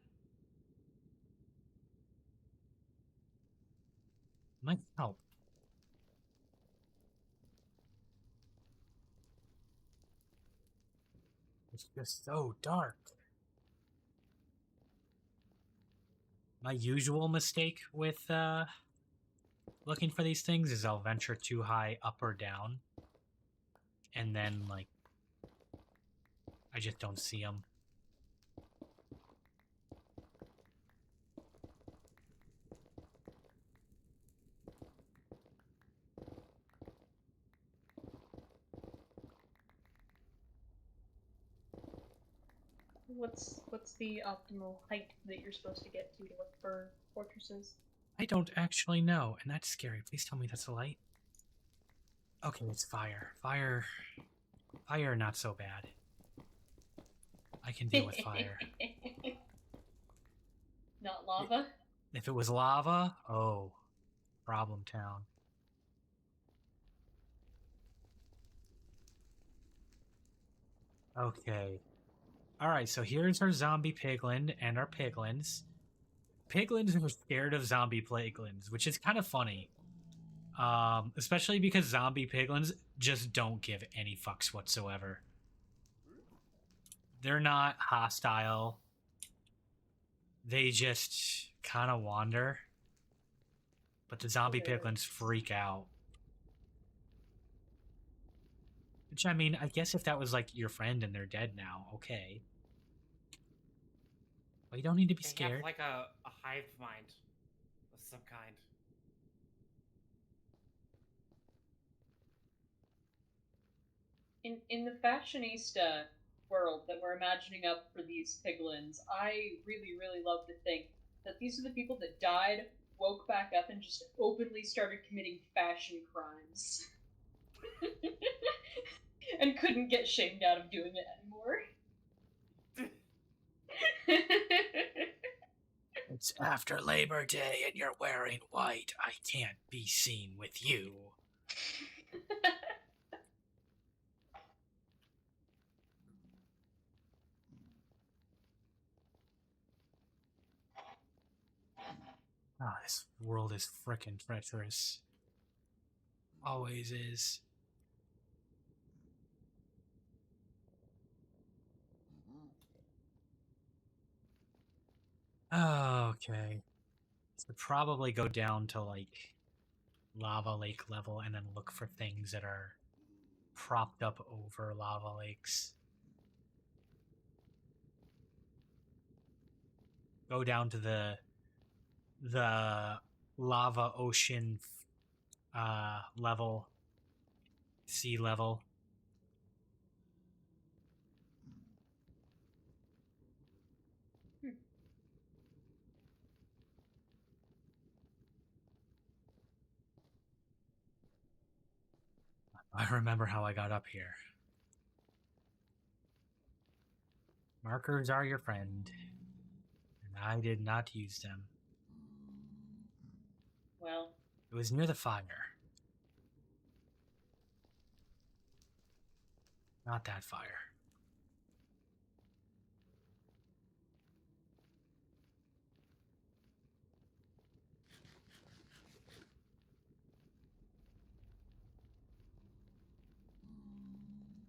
Might help. It's just so dark. My usual mistake with looking for these things is I'll venture too high up or down. And then, like, I just don't see them. What's the optimal height that you're supposed to get to look for fortresses? I don't actually know, and that's scary. Please tell me that's a light. Okay, it's fire. Fire, not so bad. I can deal with fire. Not lava? If it was lava, oh, problem town. Okay. Alright, so here's our zombie piglin and our piglins. Piglins are scared of zombie piglins, which is kind of funny. Especially because zombie piglins just don't give any fucks whatsoever. They're not hostile. They just kind of wander. But the zombie piglins freak out. Which, I mean, I guess if that was like your friend and they're dead now, okay. But you don't need to be They scared. have like a hive mind of some kind. In the fashionista world that we're imagining up for these piglins, I really, really love to think that these are the people that died, woke back up, and just openly started committing fashion crimes. And couldn't get shamed out of doing it anymore. It's after Labor Day and you're wearing white. I can't be seen with you. Ah, this world is frickin' treacherous. Always is. Okay. So probably go down to like lava lake level and then look for things that are propped up over lava lakes. Go down to the lava ocean level, sea level. I remember how I got up here. Markers are your friend, and I did not use them. Well, It was near the fire. Not that fire.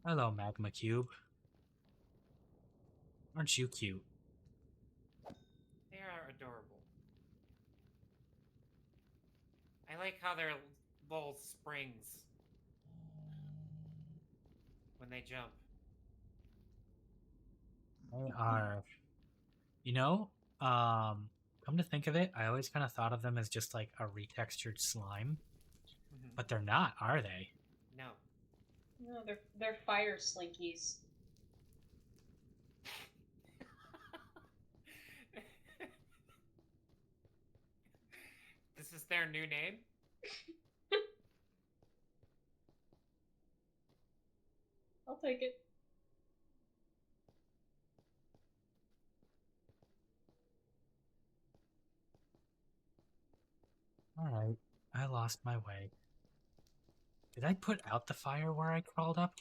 Hello, Magma Cube. Aren't you cute? They are adorable. I like how they're little springs when they jump. They are. You know, come to think of it, I always kind of thought of them as just like a retextured slime. But they're not, are they? No. no, they're fire slinkies. This is their new name? I'll take it. Alright, I lost my way. Did I put out the fire where I crawled up?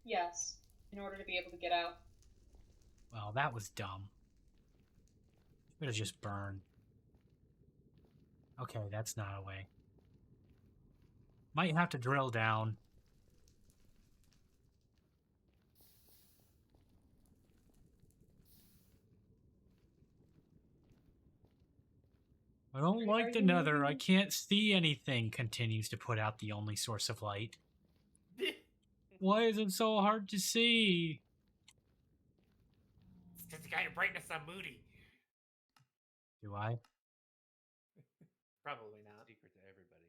Yes, in order to be able to get out. Well, that was dumb. Should have just burned. Okay, that's not a way. Might have to drill down. I don't like the Nether. I can't see anything. Continues to put out the only source of light. Why is it so hard to see? It's because you got your brightness on Moody. Do I? Probably not. Secret to everybody.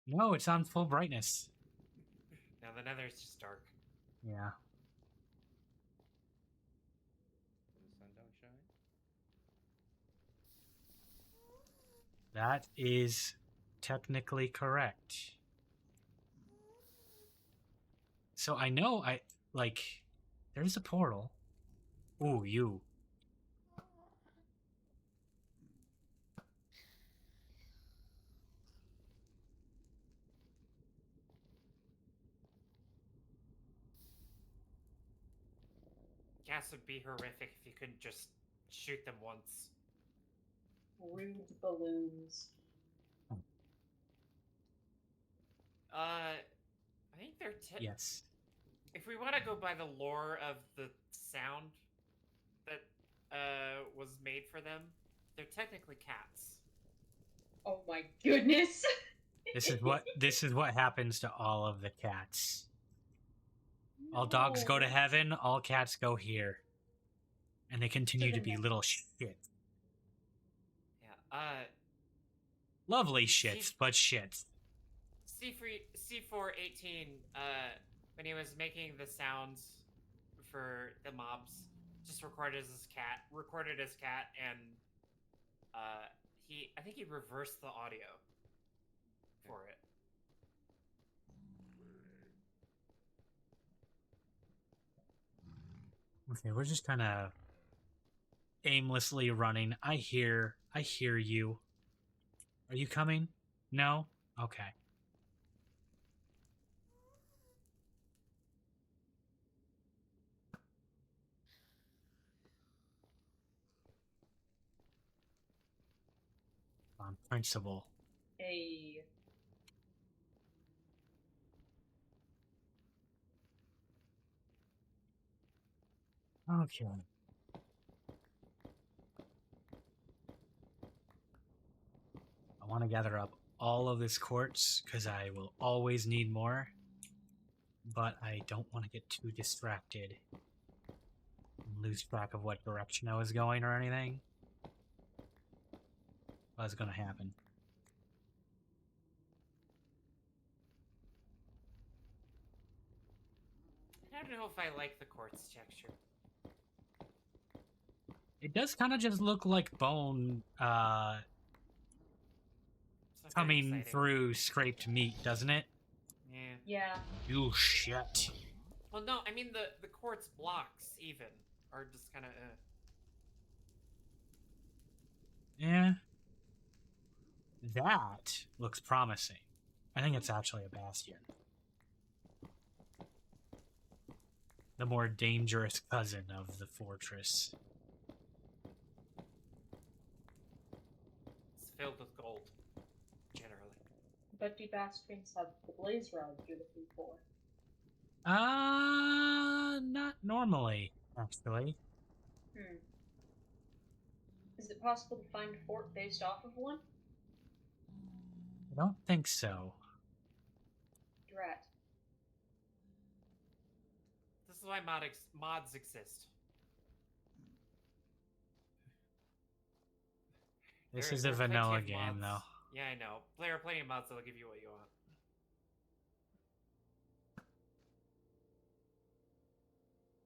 No, it's on full brightness. Now the Nether's just dark. Yeah. So the sun don't shine. That is technically correct. So I know there's a portal. Ooh, you. gas would be horrific if you couldn't just shoot them once. Rude balloons. I think they're Yes. if we want to go by the lore of the sound that was made for them, they're technically cats. Oh my goodness. This is what happens to all of the cats. All dogs go to No. heaven, all cats go here. And they continue to the be next. little shit. Yeah. Lovely shits, but shits. C418, when he was making the sounds for the mobs, just recorded his cat, and I think he reversed the audio for it. Okay, we're just kind of aimlessly running. I hear you. Are you coming? No? Okay. On principle. A Okay. I want to gather up all of this quartz because I will always need more. But I don't want to get too distracted and lose track of what direction I was going or anything. What's going to happen? I don't know if I like the quartz texture. It does kind of just look like bone It's not very coming exciting. through scraped meat, doesn't it? Yeah. You shit. Well, no, I mean the quartz blocks even are just kind of. Yeah. That looks promising. I think it's actually a bastion. The more dangerous cousin of the fortress. It's filled with gold, generally. but do bastions have the blaze rod you're looking for? Not normally, actually. Is it possible to find a fort based off of one? I don't think so. Drat. This is why mods exist. This There- is there a are plenty vanilla of game, mods. though. Yeah, I know. There are plenty of mods that'll give you what you want.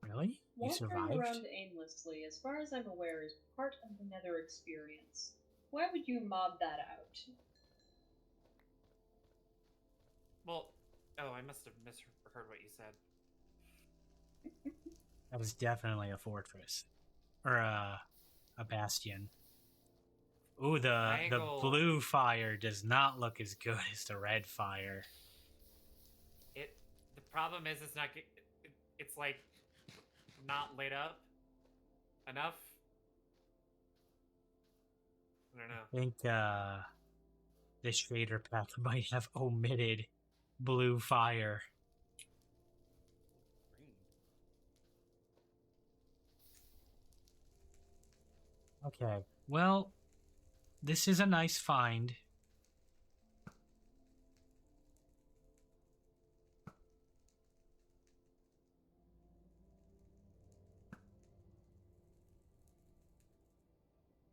Really? You Wandering survived? around aimlessly, as far as I'm aware, is part of the Nether experience. Why would you mob that out? Well, oh, I must have misheard what you said. That is definitely a fortress. Or a bastion. Ooh, the Triangle. blue fire does not look as good as the red fire. The problem is it's not. It's like not lit up enough. I don't know. I think this shader pack might have omitted blue fire. Green. Okay, well, this is a nice find.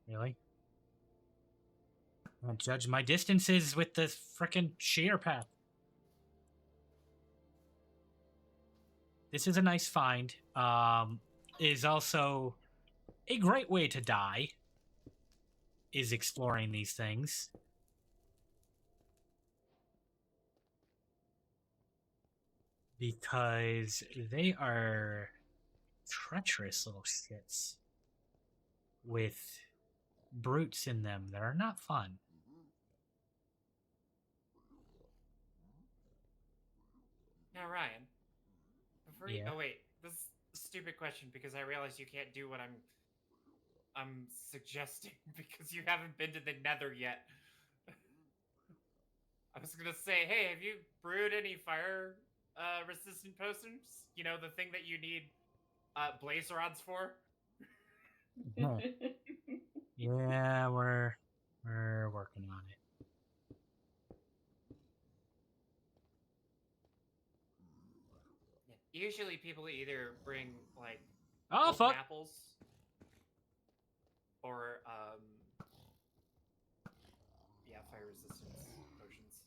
Really? I don't judge my distances with the frickin' shader pack. This is a nice find. Is also a great way to die. Is exploring these things. Because they are treacherous little shits. With brutes in them that are not fun. Now, Ryan. Yeah. Oh wait, this stupid question because I realize you can't do what I'm suggesting because you haven't been to the Nether yet. I was gonna say, hey, have you brewed any fire resistant potions? You know, the thing that you need blaze rods for? Yeah, we're working on it. Yeah. Usually people either bring like Oh golden fuck! apples or yeah, fire resistance potions.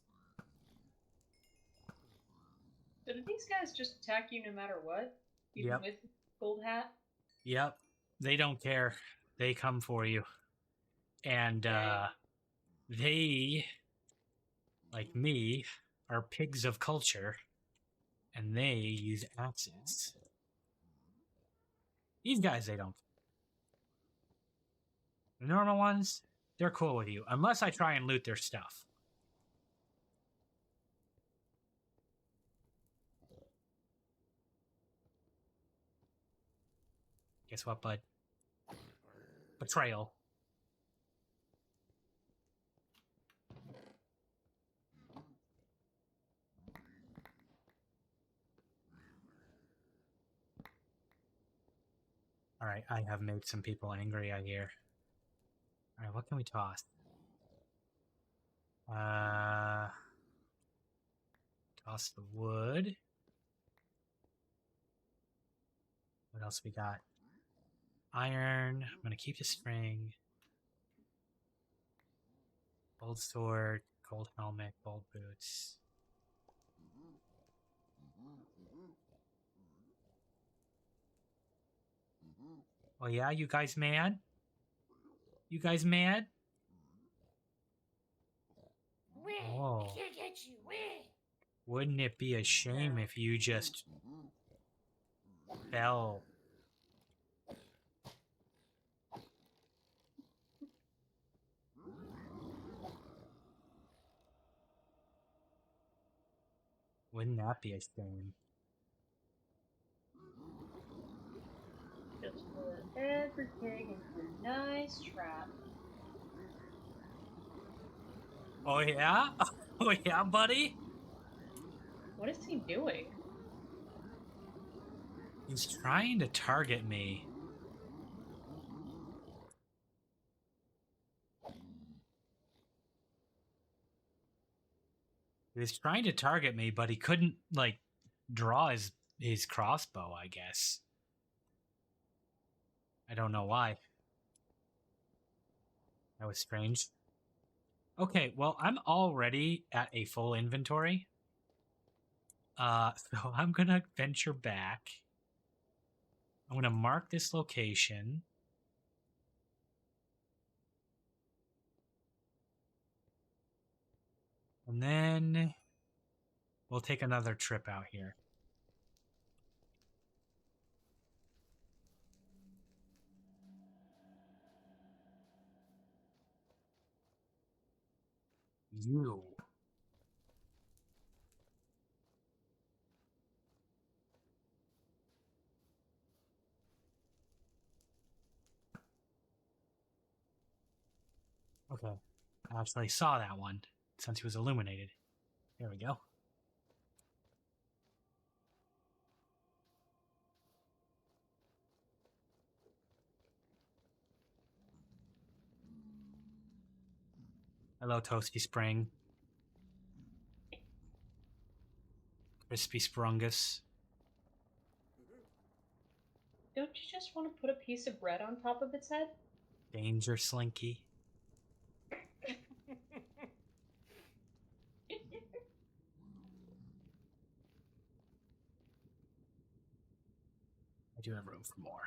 So did these guys just attack you no matter what? Even Yep. with gold hat? Yep. They don't care. They come for you. And Dang. they, like me, are pigs of culture, and they use axes. These guys, they don't. The normal ones, they're cool with you, unless I try and loot their stuff. Guess what, bud? Betrayal. Alright, I have made some people angry, I hear. Alright, what can we toss? Toss the wood. What else we got? Iron. I'm gonna keep the string. Gold sword, gold helmet, gold boots. Oh yeah, you guys mad? You guys mad? Oh. I can't get you. Wouldn't it be a shame if you just fell? Wouldn't that be a shame? Just put every pig into a nice trap. Oh yeah? Oh yeah, buddy? What is he doing? He's trying to target me. He was trying to target me, but he couldn't, like, draw his crossbow, I guess. I don't know why. That was strange. Okay, well, I'm already at a full inventory. So I'm gonna venture back. I'm gonna mark this location. And then we'll take another trip out here. You. Okay. I actually saw that one since he was illuminated. There we go. Hello, Toasty Spring. Crispy Sprungus. Don't you just want to put a piece of bread on top of its head? Danger Slinky. I do have room for more.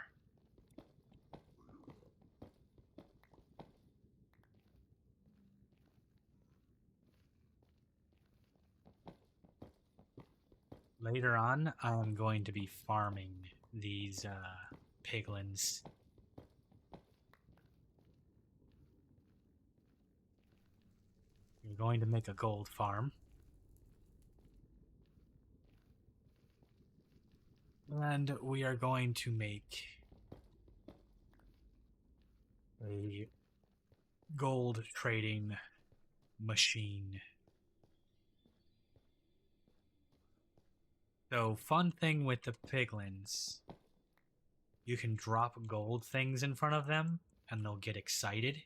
Later on, I'm going to be farming these piglins. You're going to make a gold farm. And we are going to make a gold trading machine. So, fun thing with the piglins, you can drop gold things in front of them and they'll get excited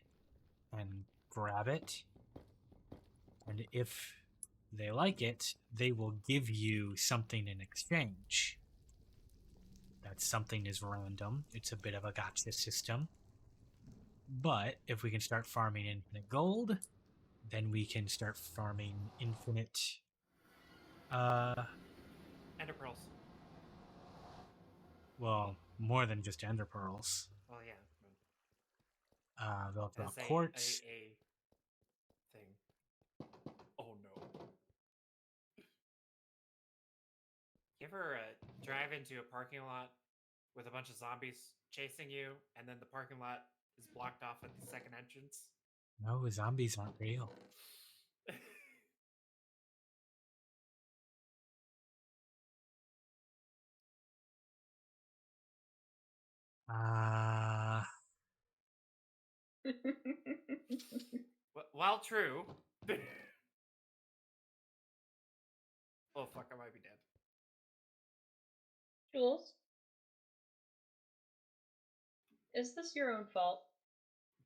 and grab it. And if they like it, they will give you something in exchange. That something is random. It's a bit of a gotcha system. But if we can start farming infinite gold, then we can start farming infinite Ender pearls. well, more than just ender pearls. Well, yeah. They'll drop As a quartz. thing. Oh no. You ever drive into a parking lot with a bunch of zombies chasing you, and then the parking lot is blocked off at the second entrance? No, zombies aren't real. While true. Oh fuck, I might be dead. Jules, is this your own fault?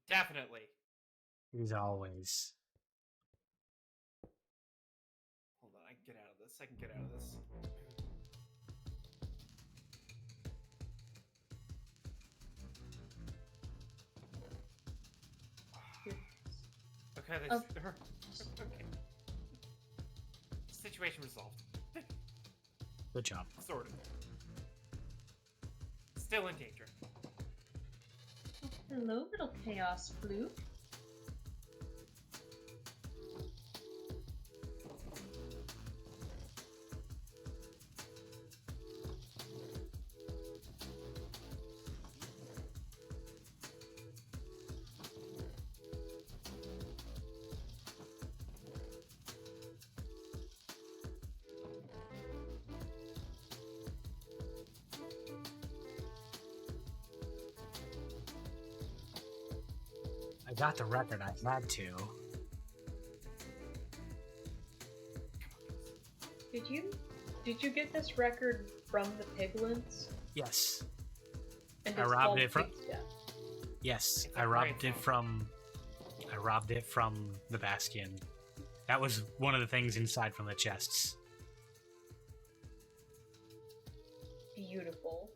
Definitely. As always. Hold on, I can get out of this. I can get out of this. Okay, this. Okay. Situation resolved. Good job. Sort of. Still in danger. Hello, little chaos fluke. I got the record. I had to. Did you get this record from the piglins? Yes. And I it's robbed called it from- Pig Step. Yes, It's I a robbed great it from. I robbed it from the bastion. That was one of the things inside from the chests. Beautiful.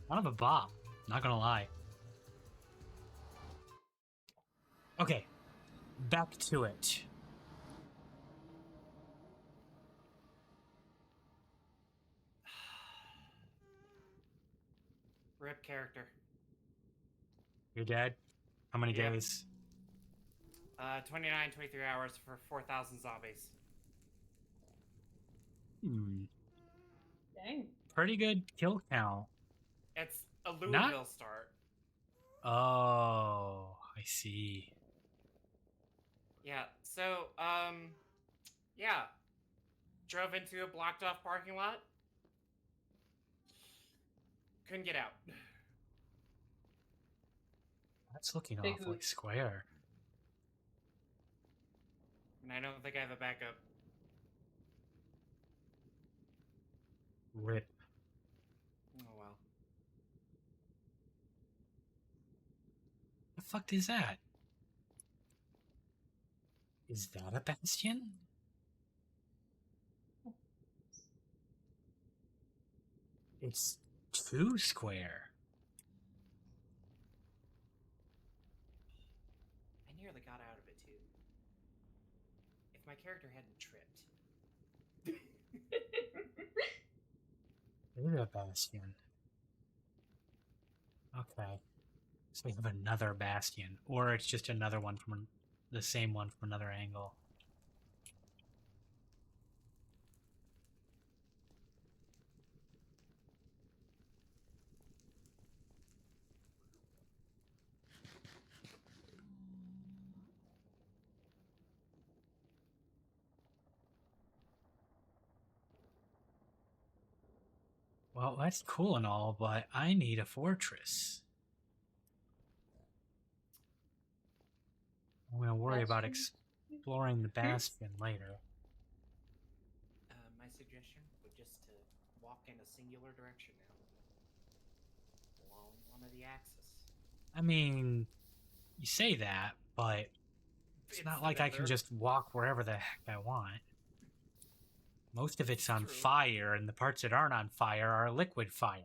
Kind of a bomb. Not gonna lie. Okay, back to it. Rip character. You're dead? How many Yep. days? 29, 23 hours for 4,000 zombies. Dang. Pretty good kill count. It's a Louisville Not- start. Oh, I see. Yeah, so, yeah. Drove into a blocked off parking lot. Couldn't get out. That's looking Big awfully hoot. square. And I don't think I have a backup. Rip. Oh well. The fuck is that? Is that a bastion? It's 2 square. I nearly got out of it too. If my character hadn't tripped. Maybe a bastion. Okay. So we have another bastion. Or it's just another one from the same one from another angle. Well, that's cool and all, but I need a fortress. I'm gonna worry That's about true. exploring the bastion later. My suggestion would just to walk in a singular direction now, along one of the axes. I mean, you say that, but it's not the like I can Nether. just walk wherever the heck I want. Most of it's on True. fire, and the parts that aren't on fire are liquid fire.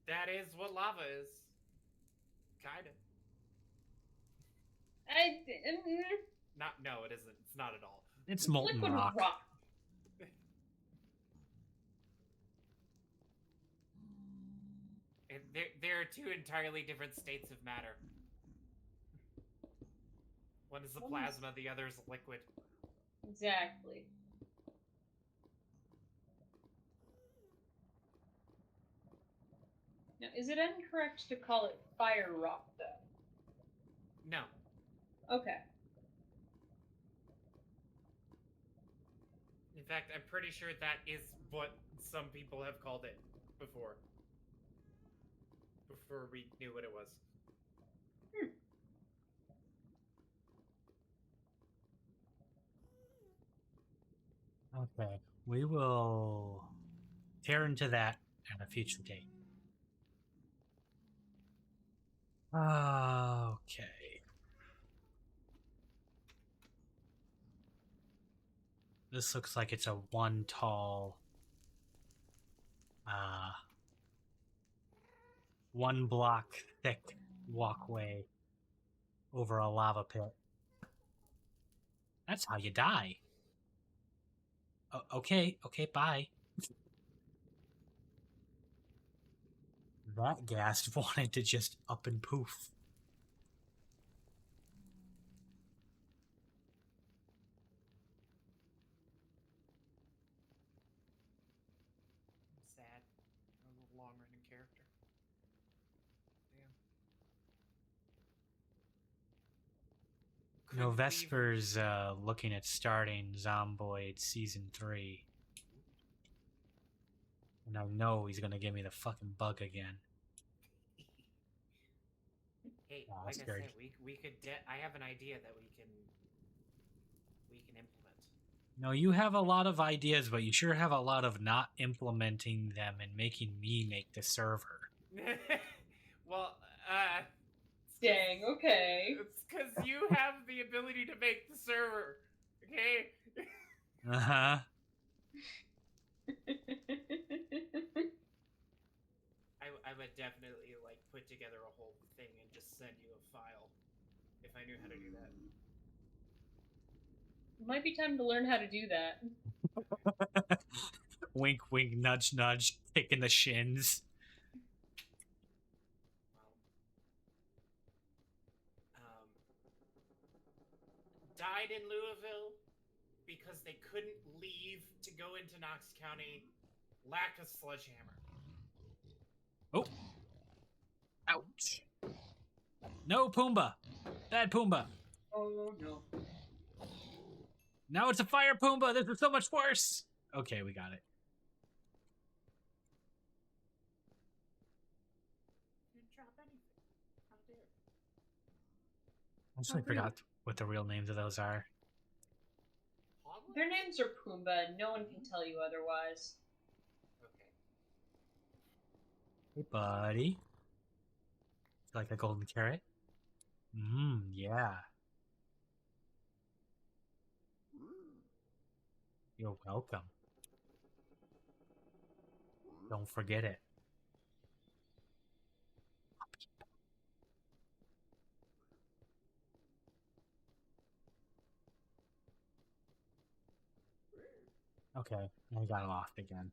That is what lava is. Kinda. No, it isn't. It's not at all. It's molten liquid rock. There are two entirely different states of matter. One is the plasma, the other is liquid. Exactly. Now, is it incorrect to call it fire rock, though? No. Okay. In fact, I'm pretty sure that is what some people have called it before. Before we knew what it was. Okay, we will tear into that at a future date. Okay. This looks like it's a one tall, one block thick walkway over a lava pit. That's how you die. Okay, bye. That ghast wanted to just up and poof. Sad. A little long-running character. Damn. You know, Couldn't Vesper's looking at starting Zomboid Season 3. And I know he's gonna give me the fucking bug again. Hey, Oh, like I scared. said, we could. I have an idea that we can implement. No, you have a lot of ideas, but you sure have a lot of not implementing them and making me make the server. Well, Dang, okay. it's because you have the ability to make the server. Okay. Uh-huh. I would definitely like put together a whole thing and just send you a file if I knew how to do that. It might be time to learn how to do that. Wink, wink, nudge, nudge, kick in the shins. Well, died in Louisville because they couldn't leave to go into Knox County. Lack of sledgehammer. Oh. Ouch. No, Pumbaa. Bad Pumbaa. Oh no. Now it's a fire Pumbaa. This is so much worse. Okay, we got it. Didn't drop anything. How dare. I actually forgot what the real names of those are. Their names are Pumbaa. No one can tell you otherwise. Okay. Hey, buddy. Like a golden carrot? Yeah. You're welcome. Don't forget it. Okay, I got lost again.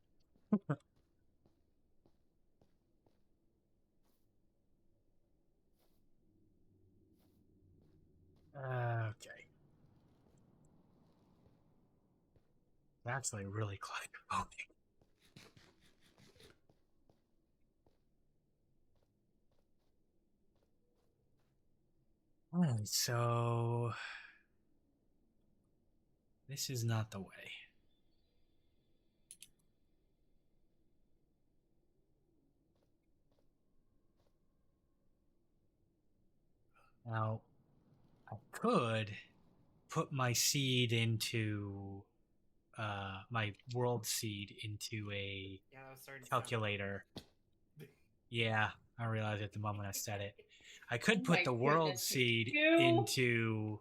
Okay. It's actually really claustrophobic. Alright, so This is not the way. Now, I could put my seed into my world seed into a Yeah, that was starting to calculator. Yeah, I realized at the moment I said it. I could Oh put my the world goodness, seed you. into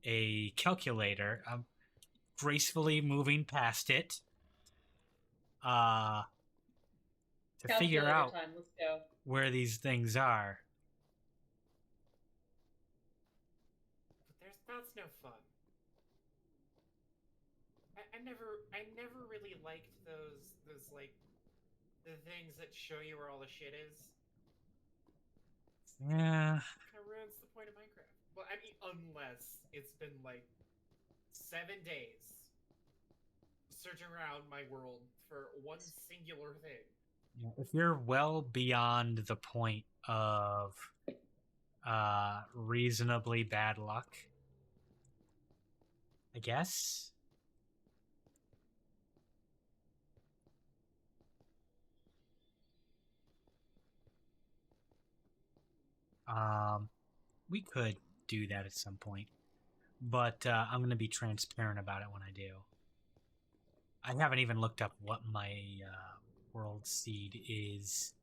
a calculator. I'm gracefully moving past it to figure Calculator out time. Let's go. where these things are. But that's no fun. I never really liked those like the things that show you where all the shit is. Yeah. Kind of ruins the point of Minecraft. Well, I mean, unless it's been like 7 days searching around my world for one singular thing. If you're well beyond the point of reasonably bad luck, I guess. We could do that at some point, but I'm going to be transparent about it when I do. I haven't even looked up what my world seed is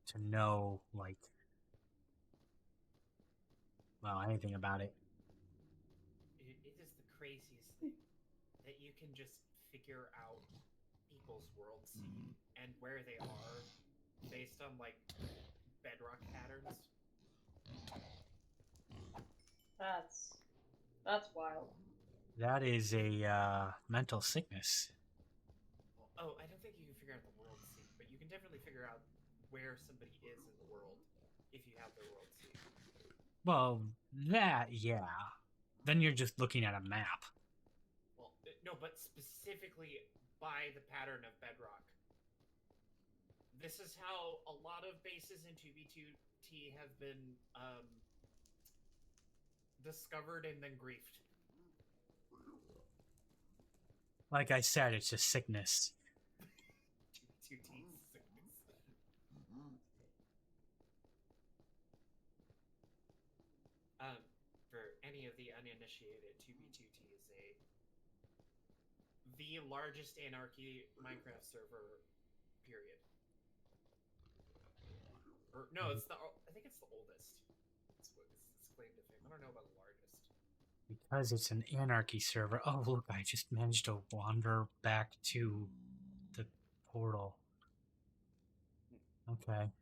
to know, like, well, anything about it. It is the craziest thing that you can just figure out people's world seed and where they are based on like bedrock patterns. That's wild. That is a mental sickness. Oh, I don't think you can figure out the world seed, but you can definitely figure out where somebody is in the world if you have their world seed. Well, that, yeah. Then you're just looking at a map. Well, no, but specifically by the pattern of bedrock. This is how a lot of bases in 2v2t have been discovered and then griefed. Like I said, it's a sickness. 2v2t sickness. For any of the uninitiated, 2v2t is the largest anarchy Minecraft server, period. Or no, it's I think it's the oldest. It's claim to fame. I don't know about the largest. Because it's an anarchy server. Oh, look, I just managed to wander back to the portal. Okay.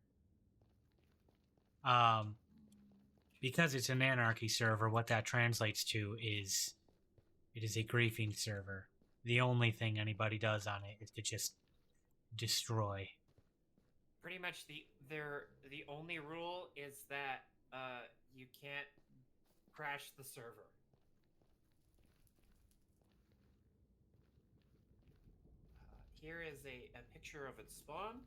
Because it's an anarchy server, what that translates to is it is a griefing server. The only thing anybody does on it is to just destroy. Pretty much the only rule is that you can't crash the server. Here is a picture of its spawn.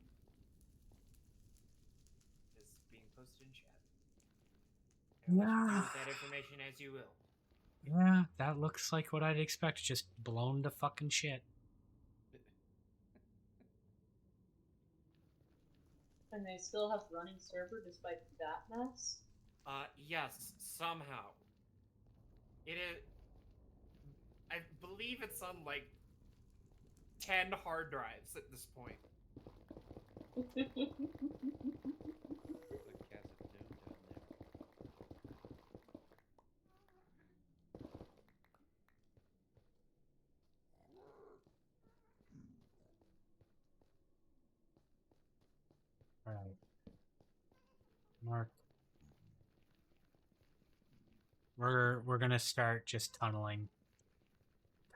It is being posted in chat. I'll let you do with that information as you will. Yeah, that looks like what I'd expect. Just blown to fucking shit. And they still have running server despite that mess? Yes, somehow. It is. I believe it's on like 10 hard drives at this point. All right. Mark. We're gonna start just tunneling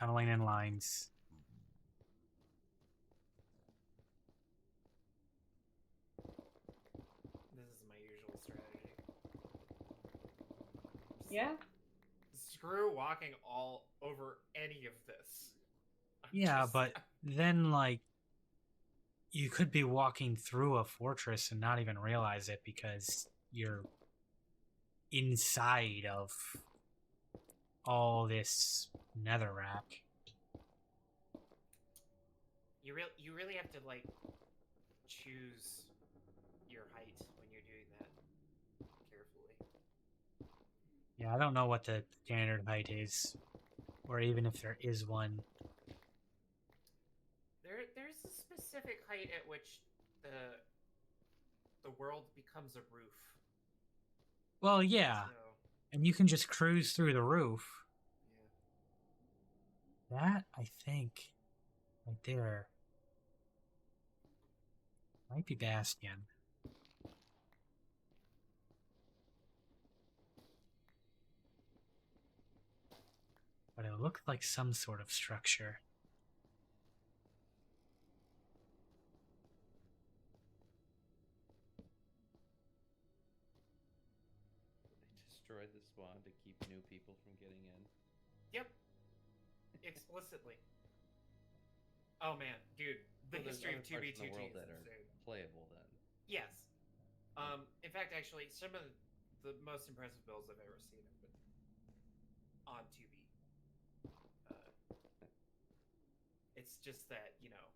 in lines. This is my usual strategy. Yeah? Screw walking all over any of this. Yeah, but then, like, you could be walking through a fortress and not even realize it because you're inside of all this netherrack. You really have to like choose your height when you're doing that carefully. Yeah, I don't know what the standard height is, or even if there is one. There's a specific height at which the world becomes a roof. Well, yeah, So and you can just cruise through the roof. yeah. That, I think, right there, might be Bastion. But it looked like some sort of structure. They destroyed the spawn to keep new people from getting in. Yep. Explicitly. Oh man, dude, the So there's history other of parts 2v2G in the world is that are insane. playable then. Yes. In fact, actually, some of the most impressive builds I've ever seen have been on 2v. It's just that, you know,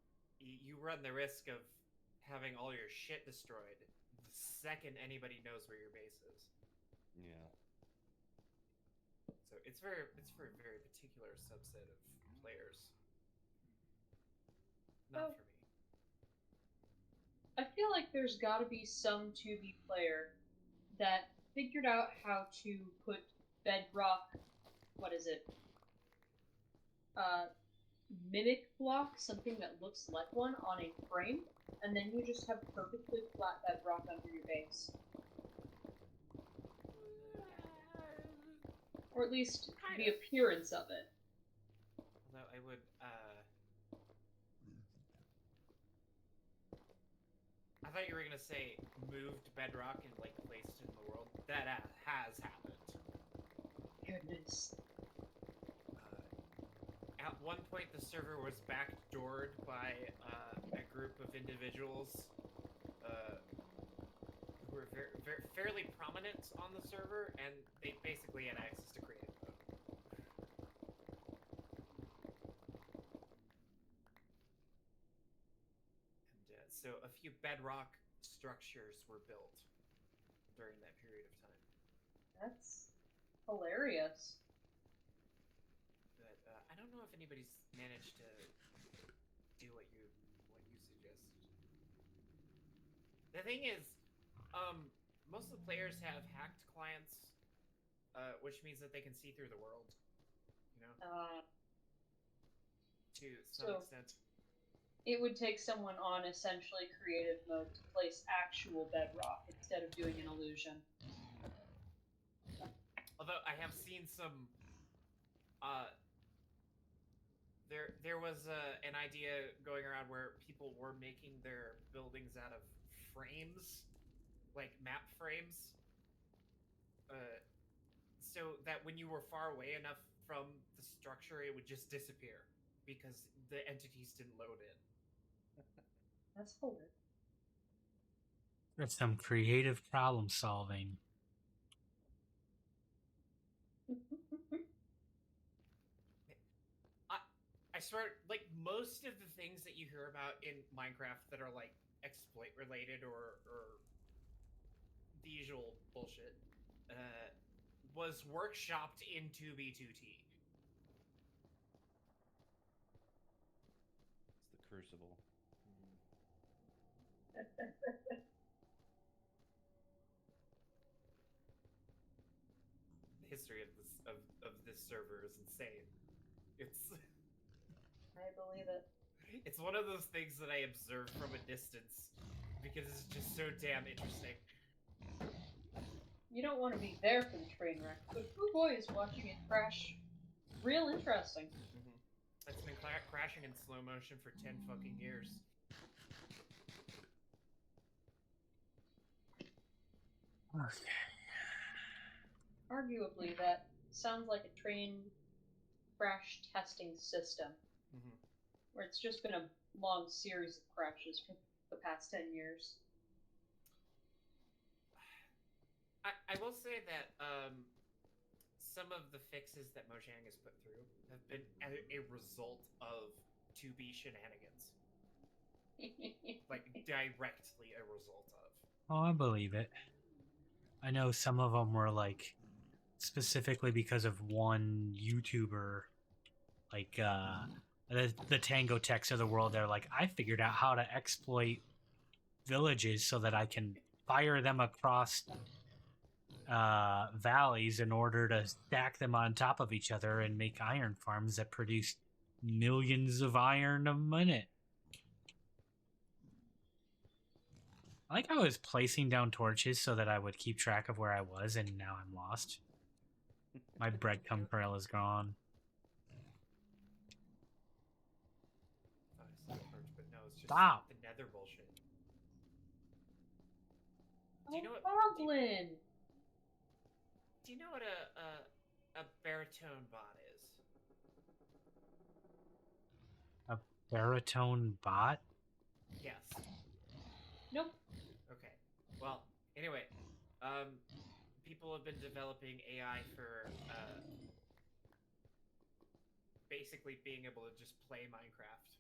you run the risk of having all your shit destroyed the second anybody knows where your base is. Yeah. So it's for a very particular subset of players. Not for me. I feel like there's got to be some 2B player that figured out how to put bedrock, what is it? Mimic block, something that looks like one, on a frame, and then you just have perfectly flat bedrock under your base. Or at least Kind the of. appearance of it. Although I would, I thought you were gonna say moved bedrock and like placed it in the world. That has happened. Goodness. At one point, the server was backdoored by a group of individuals who were fairly prominent on the server, and they basically had access to creative mode. And so a few bedrock structures were built during that period of time. That's hilarious. But I don't know if anybody's managed to do what you suggested. The thing is, most of the players have hacked clients, which means that they can see through the world. You know, to some extent. It would take someone on essentially creative mode to place actual bedrock instead of doing an illusion. Although I have seen some, there was an idea going around where people were making their buildings out of frames, like map frames, so that when you were far away enough from the structure, it would just disappear because the entities didn't load in. That's hilarious. That's some creative problem solving. I swear, like, most of the things that you hear about in Minecraft that are, like, exploit related or the usual bullshit, was workshopped in 2B2T. It's the Crucible. The history of this server is insane. It's I believe it. it's one of those things that I observe from a distance because it's just so damn interesting. You don't want to be there for the train wreck, but oh boy, is watching it crash real interesting. It's been crashing in slow motion for 10 fucking years. Okay. Arguably, that sounds like a train crash testing system, where it's just been a long series of crashes for the past 10 years. I will say that some of the fixes that Mojang has put through have been a result of 2B shenanigans. Like, directly a result of. Oh, I believe it. I know some of them were like specifically because of one YouTuber, like the Tango Techs of the world. They're like, I figured out how to exploit villages so that I can fire them across valleys in order to stack them on top of each other and make iron farms that produce millions of iron a minute. I like how I was placing down torches so that I would keep track of where I was, and now I'm lost. My breadcrumb trail is gone. Thought I saw a torch, but no, it's just Stop. the Nether bullshit. Oh, Do you know what? Goblin! Do you know what a baritone bot is? A baritone bot? Yes. Nope. Okay. Well, anyway, people have been developing AI for basically being able to just play Minecraft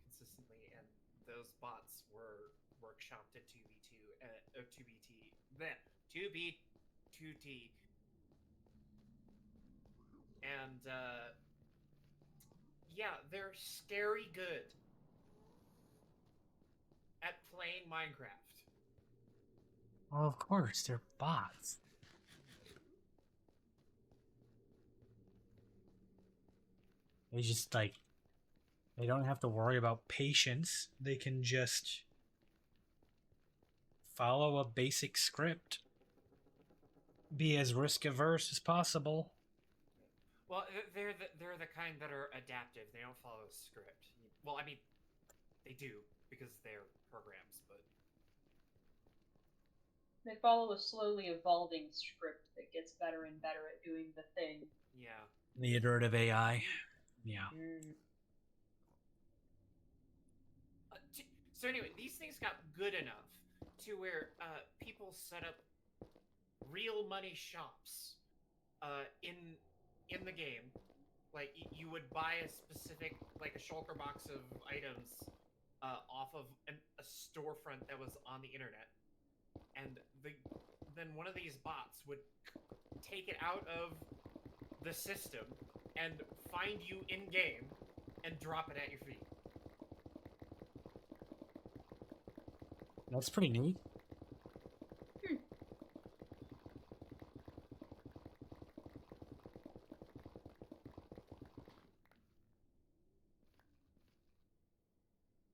consistently, and those bots were workshopped at 2B2, 2BT, bleh, 2B2T, and yeah, they're scary good at playing Minecraft. Well, of course, they're bots. They just like they don't have to worry about patience. They can just follow a basic script. Be as risk averse as possible. Well, they're the kind that are adaptive. They don't follow a script. Well, I mean, they do because they're programs, but They follow a slowly evolving script that gets better and better at doing the thing. yeah. The iterative AI. Yeah. So anyway, these things got good enough to where people set up real money shops in the game. Like you would buy a specific, like a shulker box of items off of a storefront that was on the internet, and then one of these bots would take it out of the system and find you in game and drop it at your feet. That's pretty neat.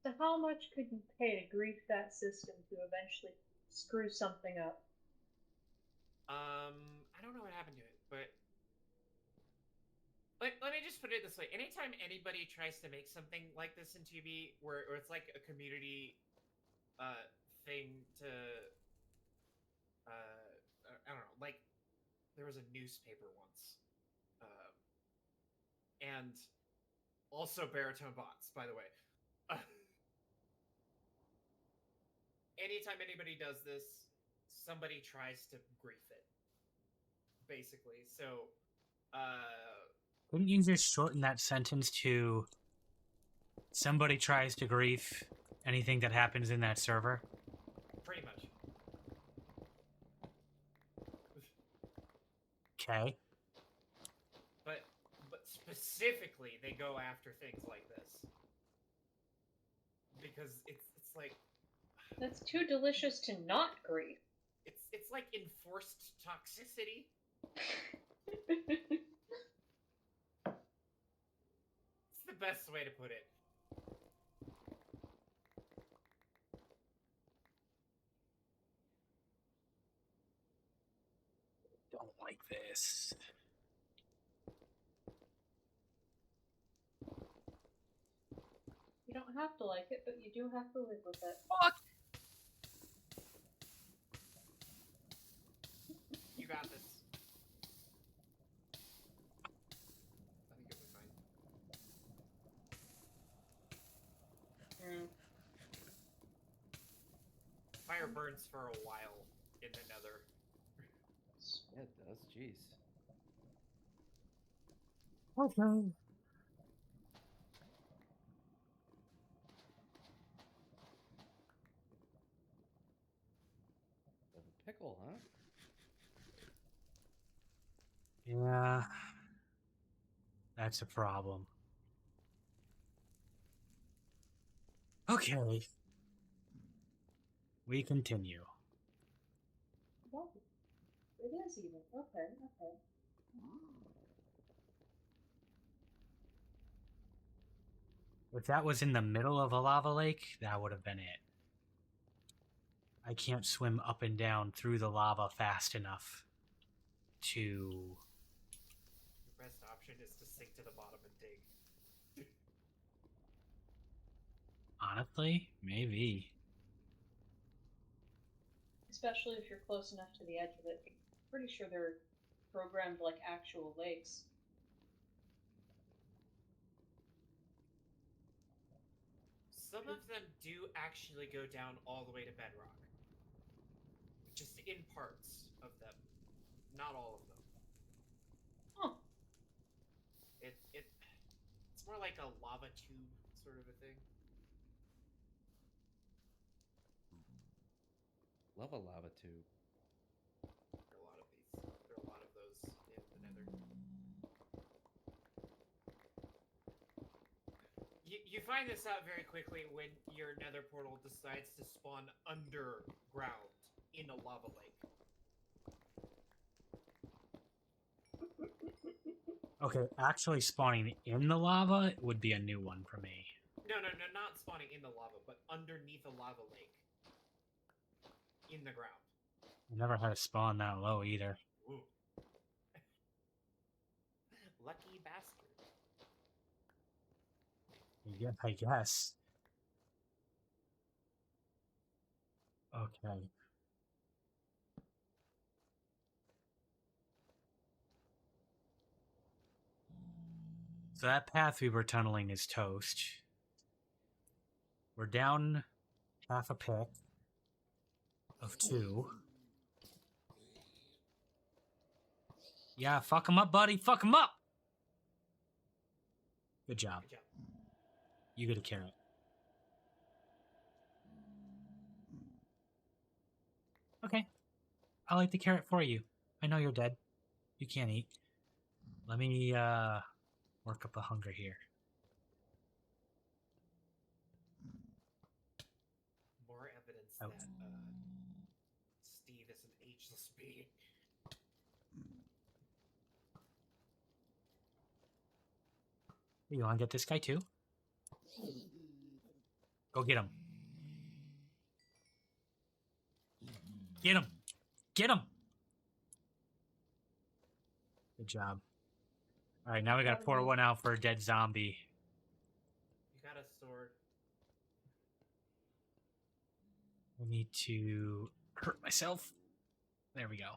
So how much could you pay to grief that system to eventually screw something up? I don't know what happened to it, but let me just put it this way. Anytime anybody tries to make something like this in 2B, where it's like a community thing to, I don't know, like, there was a newspaper once. And also baritone bots, by the way. Anytime anybody does this, somebody tries to grief it, basically. So, Couldn't you just shorten that sentence to somebody tries to grief anything that happens in that server? pretty much. Okay. But specifically, they go after things like this because it's like That's too delicious to not grief. it's like enforced toxicity. It's the best way to put it. Don't like this. You don't have to like it, but you do have to live with it. Fuck! You got this. I think you'll be fine. Fire burns for a while in the Nether. Yeah, it does. Jeez. Okay. Of a pickle, huh? Yeah. That's a problem. Okay. We continue. Well, it is even. Okay, okay. If that was in the middle of a lava lake, that would have been it. I can't swim up and down through the lava fast enough to... Your best option is to sink to the bottom and dig. Honestly, maybe. Especially if you're close enough to the edge of it. I'm pretty sure they're programmed like actual lakes. Some of them do actually go down all the way to bedrock. Just in parts of them. Not all of them. Huh. It's more like a lava tube sort of a thing. Love a lava tube. There are a lot of these. There are a lot of those in the Nether. You find this out very quickly when your Nether portal decides to spawn underground in a lava lake. Okay, actually spawning in the lava would be a new one for me. No, not spawning in the lava, but underneath a lava lake. In the ground. I never had a spawn that low either. Ooh. Lucky bastard. Yeah, I guess. Okay. So that path we were tunneling is toast. We're down half a pick of 2. Yeah, fuck him up, buddy. Fuck him up! Good job. Good job. You get a carrot. Okay. I'll eat the carrot for you. I know you're dead. You can't eat. Let me, work up a hunger here. More evidence Oh. that Steve is an ageless being. You want to get this guy too? Go get him. Get him. Get him. Good job. All right, now we gotta pour one out for a dead zombie. You got a sword. I need to hurt myself. There we go.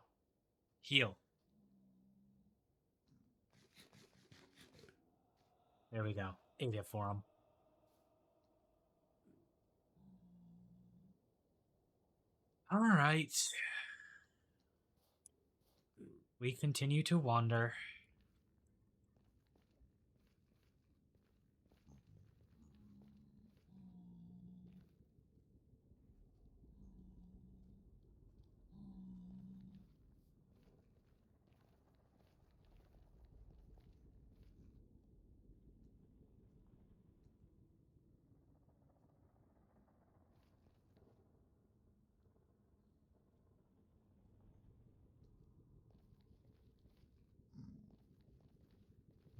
Heal. There we go. Ate it for him. All right. We continue to wander.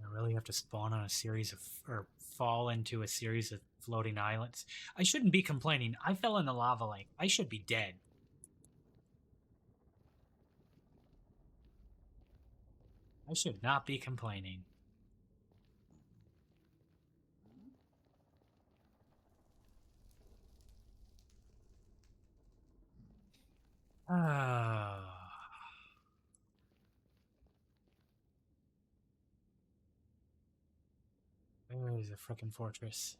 I really have to spawn on a series of, or fall into a series of floating islands. I shouldn't be complaining. I fell in the lava lake. I should be dead. I should not be complaining. Ah. Where is the frickin' fortress?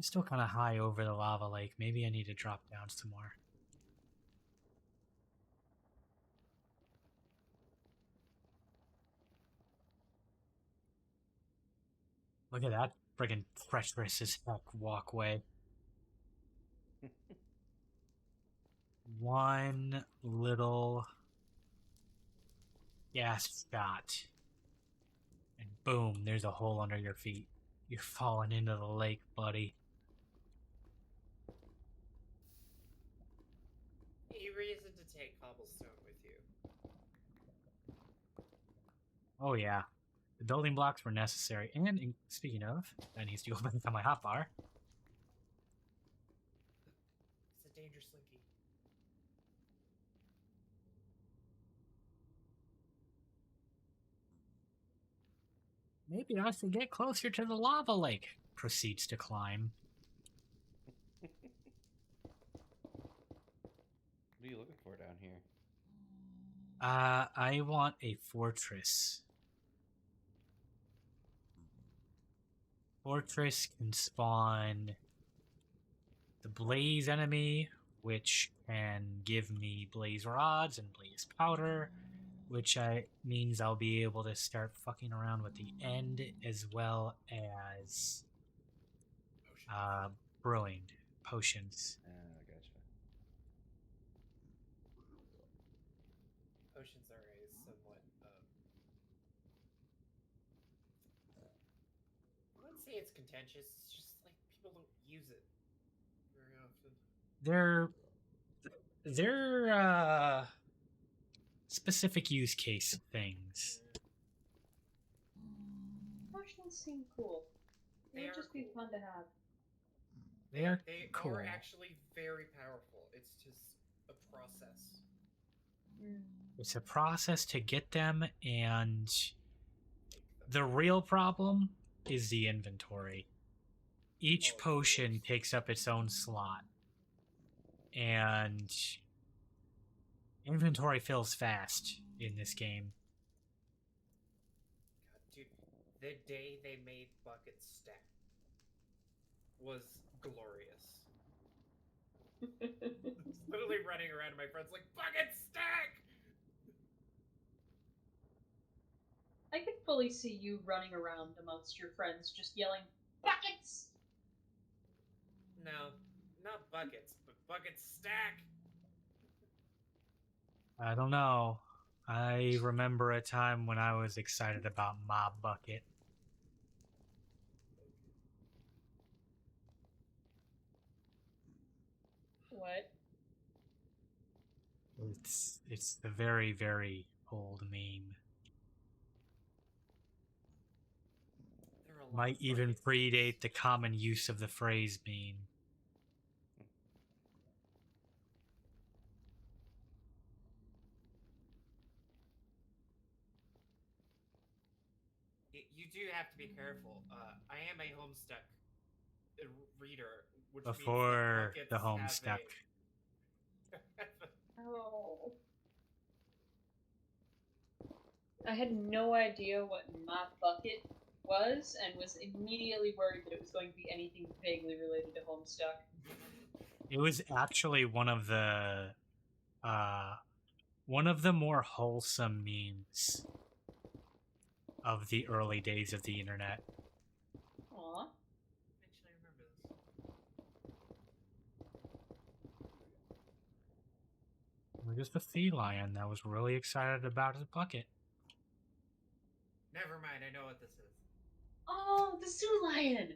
still kind of high over the lava lake. Maybe I need to drop down some more. Look at that friggin' treacherous as heck walkway. One little gas shot. And boom, there's a hole under your feet. You're falling into the lake, buddy. A reason to take cobblestone with you. Oh yeah. The building blocks were necessary. And speaking of, that needs to go back on my hotbar. It's a dangerous slinky. Maybe I should get closer to the lava lake. Proceeds to climb. What are you looking for down here? I want a fortress. Fortress can spawn the blaze enemy, which can give me blaze rods and blaze powder, which means I'll be able to start fucking around with the end as well as brewing potions. Gotcha. Potions are a somewhat, I wouldn't say it's contentious, it's just like people don't use it very often. They're specific use case things. Potions seem cool. They They would are just be cool. fun to have. They cool. are actually very powerful. It's just a process. It's a process to get them, and Make them. the real problem is the inventory. Each Oh, it's the potion worst. takes up its own slot, and inventory fills fast in this game. God, dude, the day they made buckets stack was glorious. Literally running around to my friends like, bucket stack! I could fully see you running around amongst your friends just yelling, "Buckets!" No, not buckets, but bucket stack! I don't know. I remember a time when I was excited about Mob Bucket. What? It's the very, very old meme. There are a lot Might of even buckets. predate the common use of the phrase meme. You do have to be careful. I am a Homestuck reader, which Before means the that buckets Homestuck. Oh. I had no idea what Mop Bucket was, and was immediately worried that it was going to be anything vaguely related to Homestuck. It was actually one of the more wholesome memes of the early days of the internet. Aw. Actually, I remember this. We're just a sea lion that was really excited about his bucket. Never mind, I know what this is. Oh, the Zoo Lion!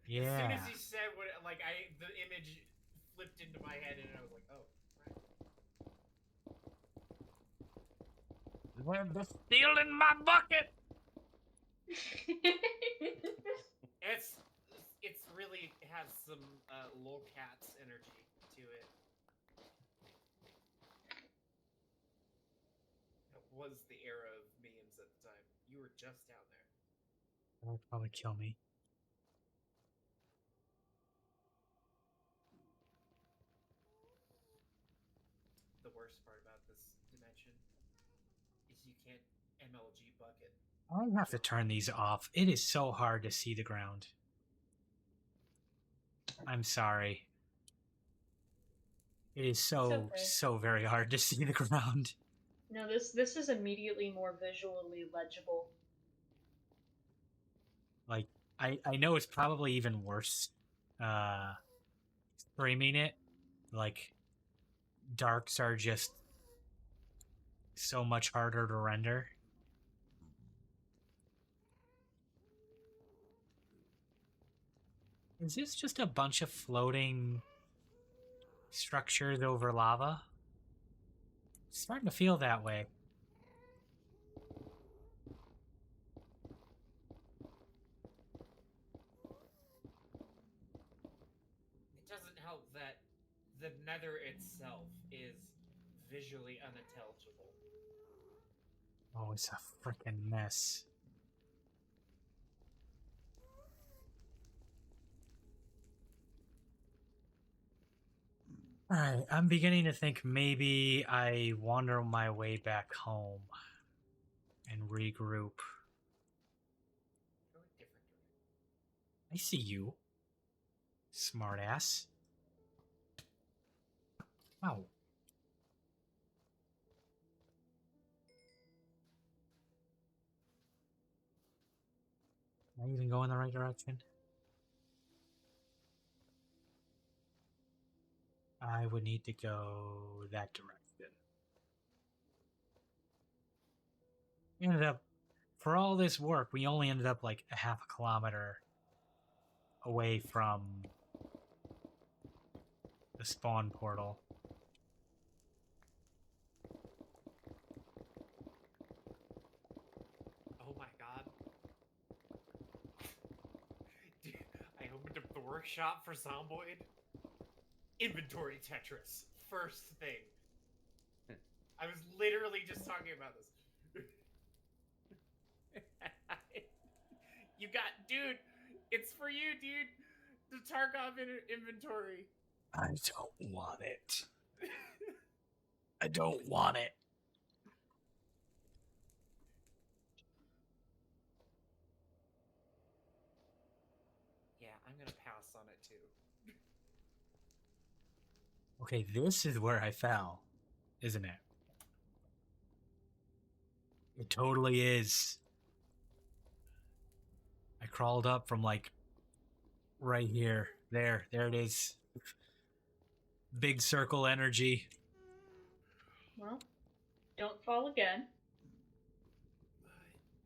Yeah. As soon as he said what, like, the image flipped into my head, and I was like, oh, right. They're stealing my bucket! It's really has some lolcats energy to it. That was the era of memes at the time. You were just down there. That would probably kill me. The worst part about this dimension is you can't MLG bucket. I have to turn these off. It is so hard to see the ground. I'm sorry. It is so okay. so very hard to see the ground. No, this is immediately more visually legible. Like I know it's probably even worse streaming it. Like darks are just so much harder to render. Is this just a bunch of floating structures over lava? It's starting to feel that way. It doesn't help that the Nether itself is visually unintelligible. Oh, it's a freaking mess. Alright, I'm beginning to think maybe I wander my way back home and regroup. Go a different direction. I see you, smartass. Oh. Am I even going the right direction? I would need to go that direction. We ended up, for all this work, we only ended up like a half a kilometer away from the spawn portal. Oh my god. Dude, I opened up the workshop for Zomboid. Inventory Tetris. First thing. I was literally just talking about this. You got, dude, it's for you, dude. The Tarkov inventory. I don't want it. I don't want it. Yeah, I'm gonna pass on it too. Okay, this is where I fell, isn't it? It totally is. I crawled up from like right here. There it is. Big circle energy. Well, don't fall again.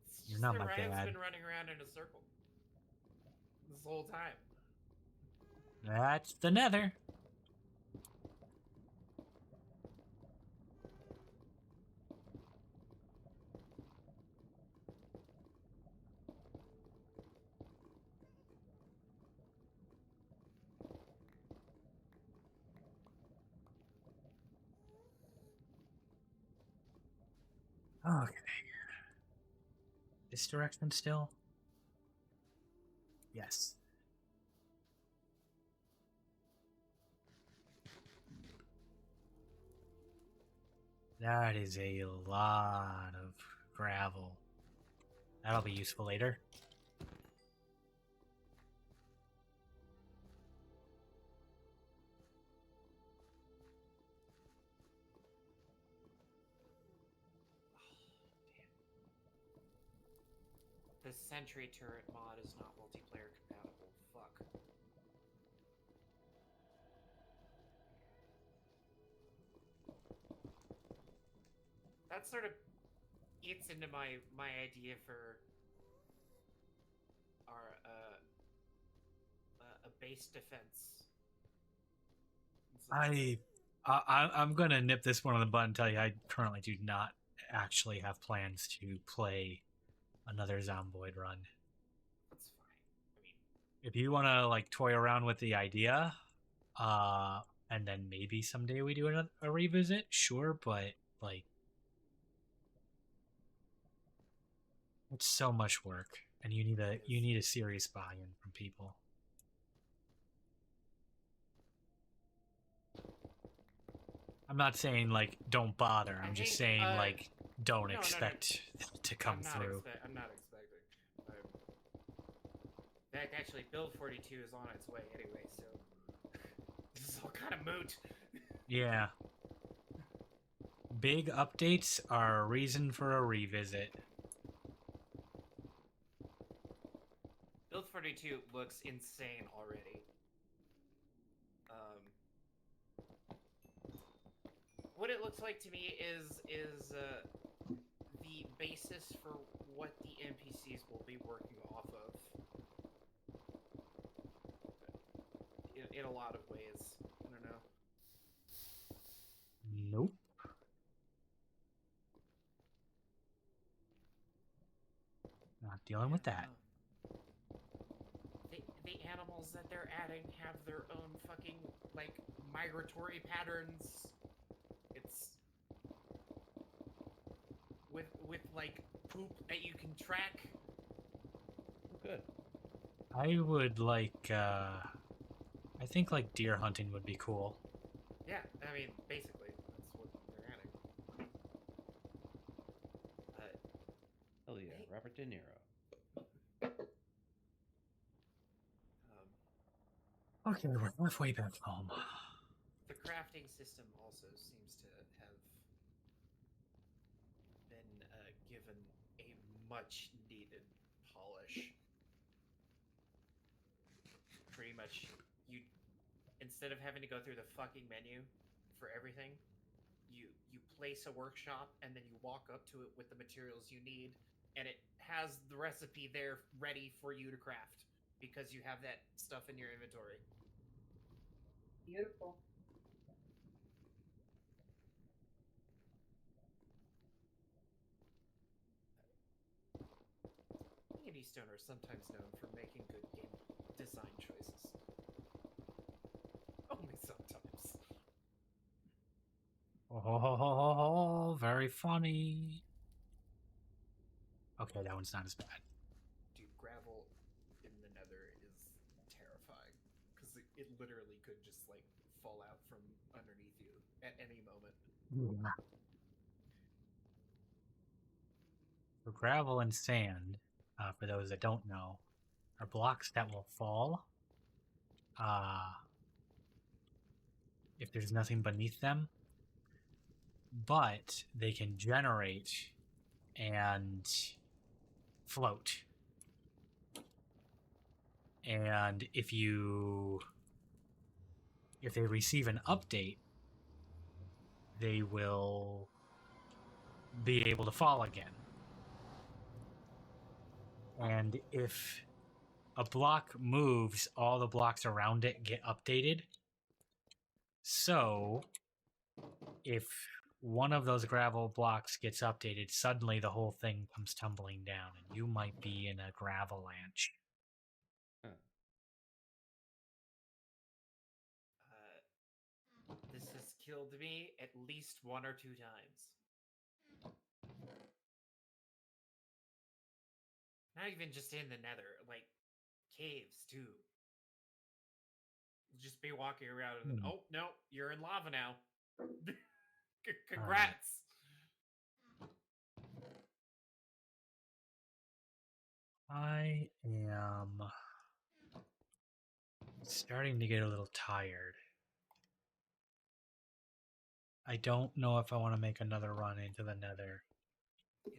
It's You're just not that my Ryan's dad. been running around in a circle this whole time. That's the Nether. Okay. This direction still? Yes. That is a lot of gravel. That'll be useful later. The Sentry Turret mod is not multiplayer compatible. Fuck. That sort of eats into my idea for our a base defense. I'm gonna nip this one on the bud and tell you I currently do not actually have plans to play another Zomboid run. That's fine. I mean, If you want to like toy around with the idea, and then maybe someday we do a revisit, sure. But like, it's so much work, and you need a serious buy-in from people. I'm not saying like don't bother. I'm just think, saying like don't no. expect to come through. I'm not expecting. In fact, actually, Build 42 is on its way anyway, so this is all kind of moot. Yeah. Big updates are a reason for a revisit. Build 42 looks insane already. What it looks like to me is the basis for what the NPCs will be working off of. In a lot of ways. I don't know. Nope. Not dealing with that. The animals that they're adding have their own fucking, like, migratory patterns. It's with like poop that you can track. Good. I would like, I think like deer hunting would be cool. Yeah, I mean, basically, that's what they're adding. Hell yeah, Hey. Robert De Niro. Okay, we're halfway back home. The crafting system also seems to have been given a much needed polish. Pretty much, you instead of having to go through the fucking menu for everything, you place a workshop and then you walk up to it with the materials you need, and it has the recipe there ready for you to craft because you have that stuff in your inventory. Beautiful. Me and Eastone are sometimes known for making good game design choices. Only sometimes. Oh, very funny. Okay, that one's not as bad. Dude, gravel in the Nether is terrifying because it literally could just like fall out from underneath you at any moment. Yeah. So gravel and sand, for those that don't know, are blocks that will fall if there's nothing beneath them, but they can generate and float. And if they receive an update, they will be able to fall again. And if a block moves, all the blocks around it get updated. So if one of those gravel blocks gets updated, suddenly the whole thing comes tumbling down and you might be in a gravalanche. This has killed me at least 1 or 2 times. Not even just in the Nether, like caves too. You'll just be walking around and then, oh no, you're in lava now. Congrats. I am starting to get a little tired. I don't know if I want to make another run into the Nether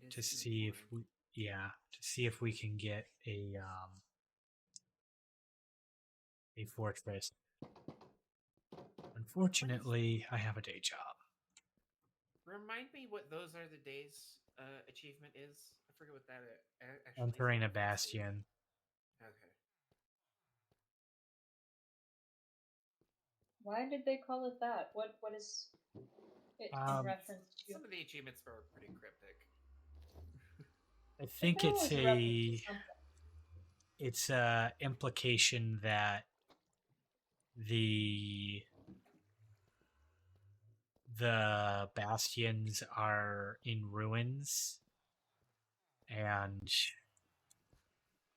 to see if we can get a fortress. Unfortunately, I have a day job. Remind me what those are the days achievement is. I forget what that actually is. Entering a bastion. Okay. Why did they call it that? What is it in reference to? Some of the achievements are pretty cryptic. I think There was a reference to something. it's a implication that the bastions are in ruins and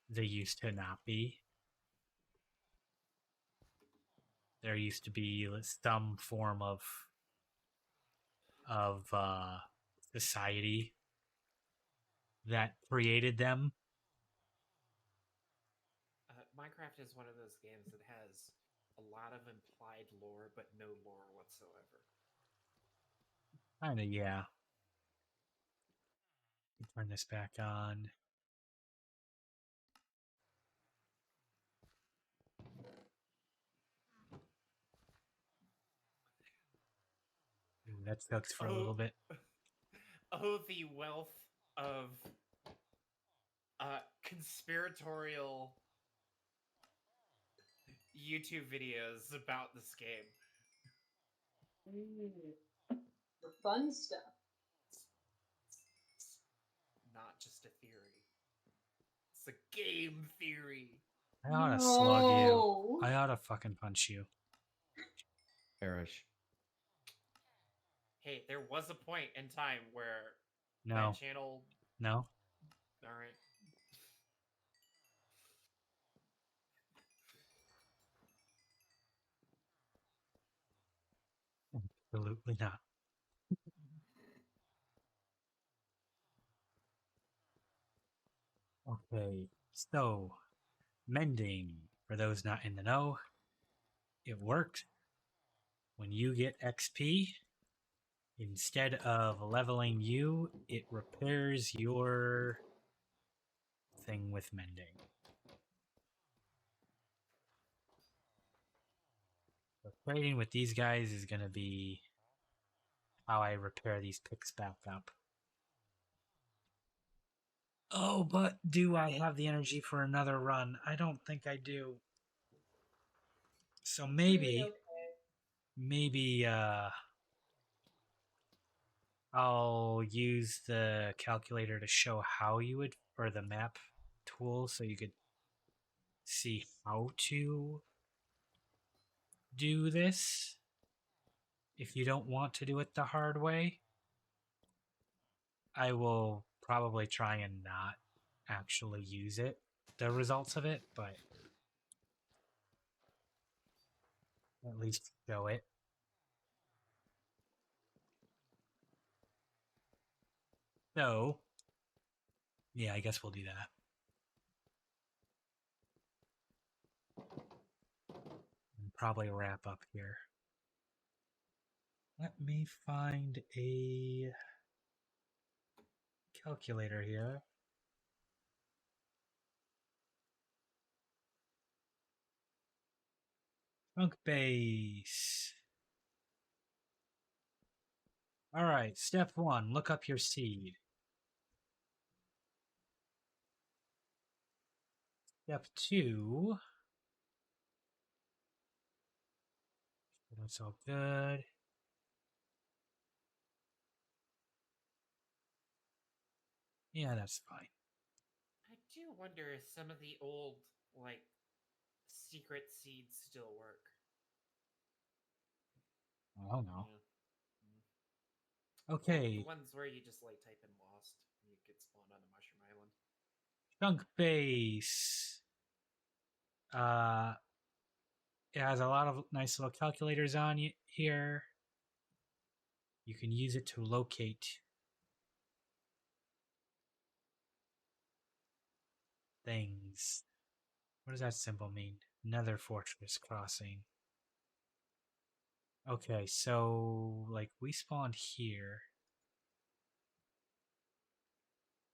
they used to not be. There used to be some form of society that created them. Minecraft is one of those games that has a lot of implied lore, but no lore whatsoever. Kinda, yeah. Turn this back on. Ooh, that sucks for a little bit. Oh, the wealth of conspiratorial YouTube videos about this game. Ooh, the fun stuff. It's not just a theory. It's a game theory. I ought to slug you. No. I ought to fucking punch you. Perish. Hey, there was a point in time where No. that channel. No? All right. Absolutely not. Okay, so mending. For those not in the know, it worked. When you get XP, instead of leveling you, it repairs your thing with mending. So trading with these guys is going to be how I repair these picks back up. Oh, but do I have the energy for another run? I don't think I do. So Really okay. maybe I'll use the calculator to show how you would, or the map tool, so you could see how to do this if you don't want to do it the hard way. I will probably try and not actually use it, the results of it, but at least show it. So, yeah, I guess we'll do that. And probably wrap up here. Let me find a calculator here. Chunk base. All right, step 1, look up your seed. Step 2, that's all good. Yeah, that's fine. I do wonder if some of the old, like, secret seeds still work. I don't know. Yeah. Okay, The ones where you just, like, type in Lost and you get spawned on a mushroom island. chunk base. It has a lot of nice little calculators on here. You can use it to locate things. What does that symbol mean? Nether fortress crossing. Okay, so like we spawned here.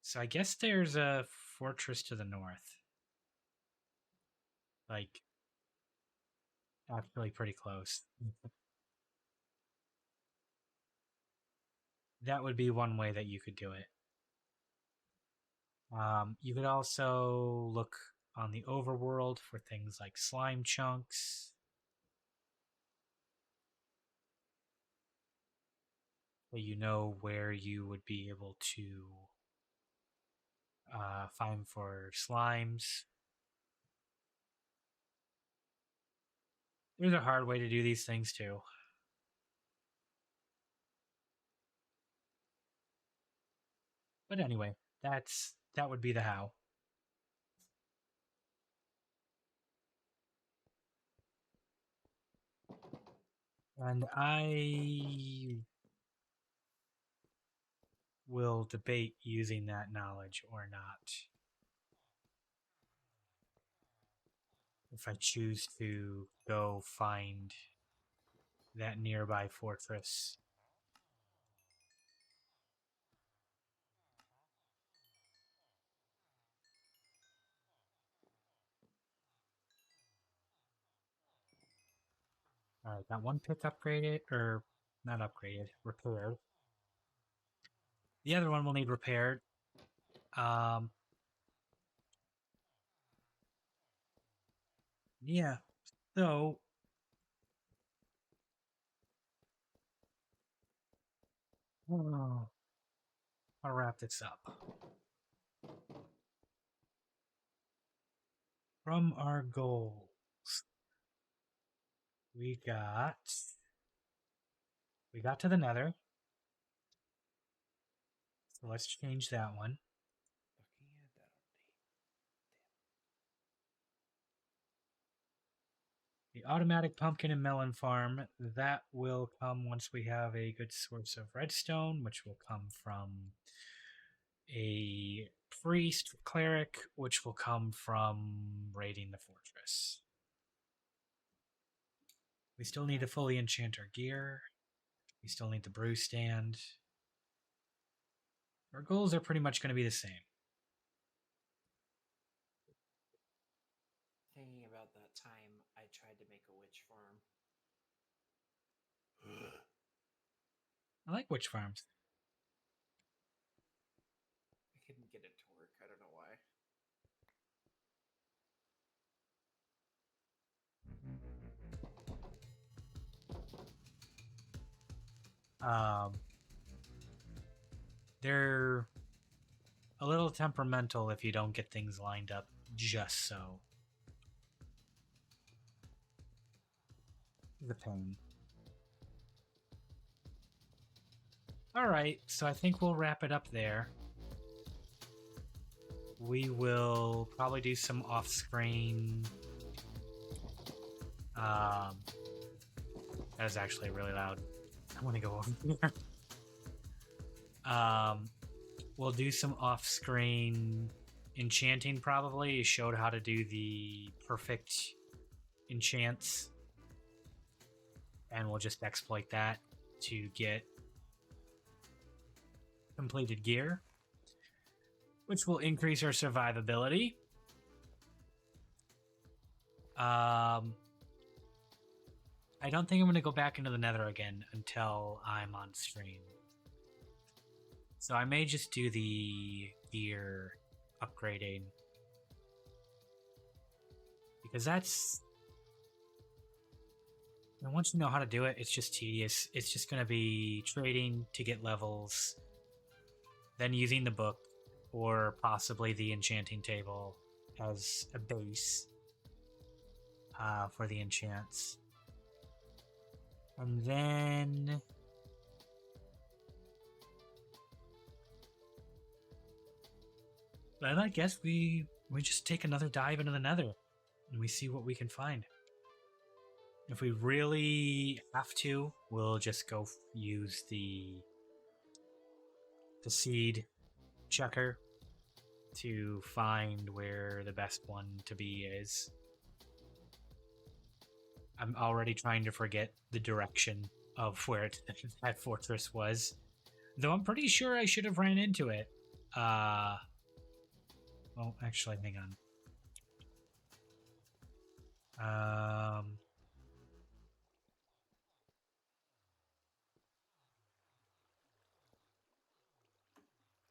So I guess there's a fortress to the north. Like actually pretty close. That would be one way that you could do it. You could also look on the overworld for things like slime chunks. So you know where you would be able to find for slimes. There's a hard way to do these things too. But anyway, that would be the how. And I will debate using that knowledge or not. if I choose to go find that nearby fortress. Alright, got one pick upgraded, or not upgraded, repaired. The other one will need repaired. Yeah, so I'll wrap this up. From our goals, we got to the Nether. So let's change that one. Looking at that update. The automatic pumpkin and melon farm, that will come once we have a good source of redstone, which will come from a priest cleric, which will come from raiding the fortress. We still need to fully enchant our gear. We still need the brew stand. Our goals are pretty much going to be the same. Thinking about that time I tried to make a witch farm. I like witch farms. I couldn't get it to work. I don't know why. They're a little temperamental if you don't get things lined up just so. The pain. Alright, so I think we'll wrap it up there. We will probably do some off-screen... that is actually really loud. I want to go over here. We'll do some off-screen enchanting probably. You showed how to do the perfect enchants. And we'll just exploit that to get completed gear, which will increase our survivability. I don't think I'm going to go back into the Nether again until I'm on stream. So I may just do the gear upgrading. Because that's... And once you know how to do it, it's just tedious. It's just going to be trading to get levels, then using the book, or possibly the enchanting table as a base for the enchants. And then... Then I guess we just take another dive into the Nether, and we see what we can find. If we really have to, we'll just go use the seed checker to find where the best one to be is. I'm already trying to forget the direction of where that fortress was, though I'm pretty sure I should have ran into it. Well, actually, hang on.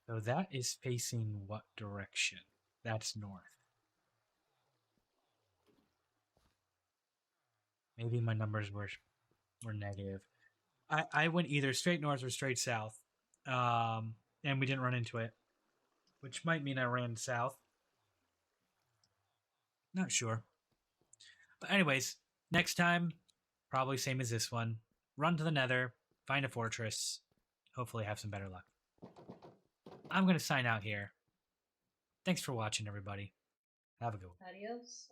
So that is facing what direction? That's north. Maybe my numbers were negative. I went either straight north or straight south. And we didn't run into it, which might mean I ran south. Not sure. But anyways, next time, probably same as this one. Run to the Nether, find a fortress, hopefully have some better luck. I'm going to sign out here. Thanks for watching, everybody. Have a good one. Adios.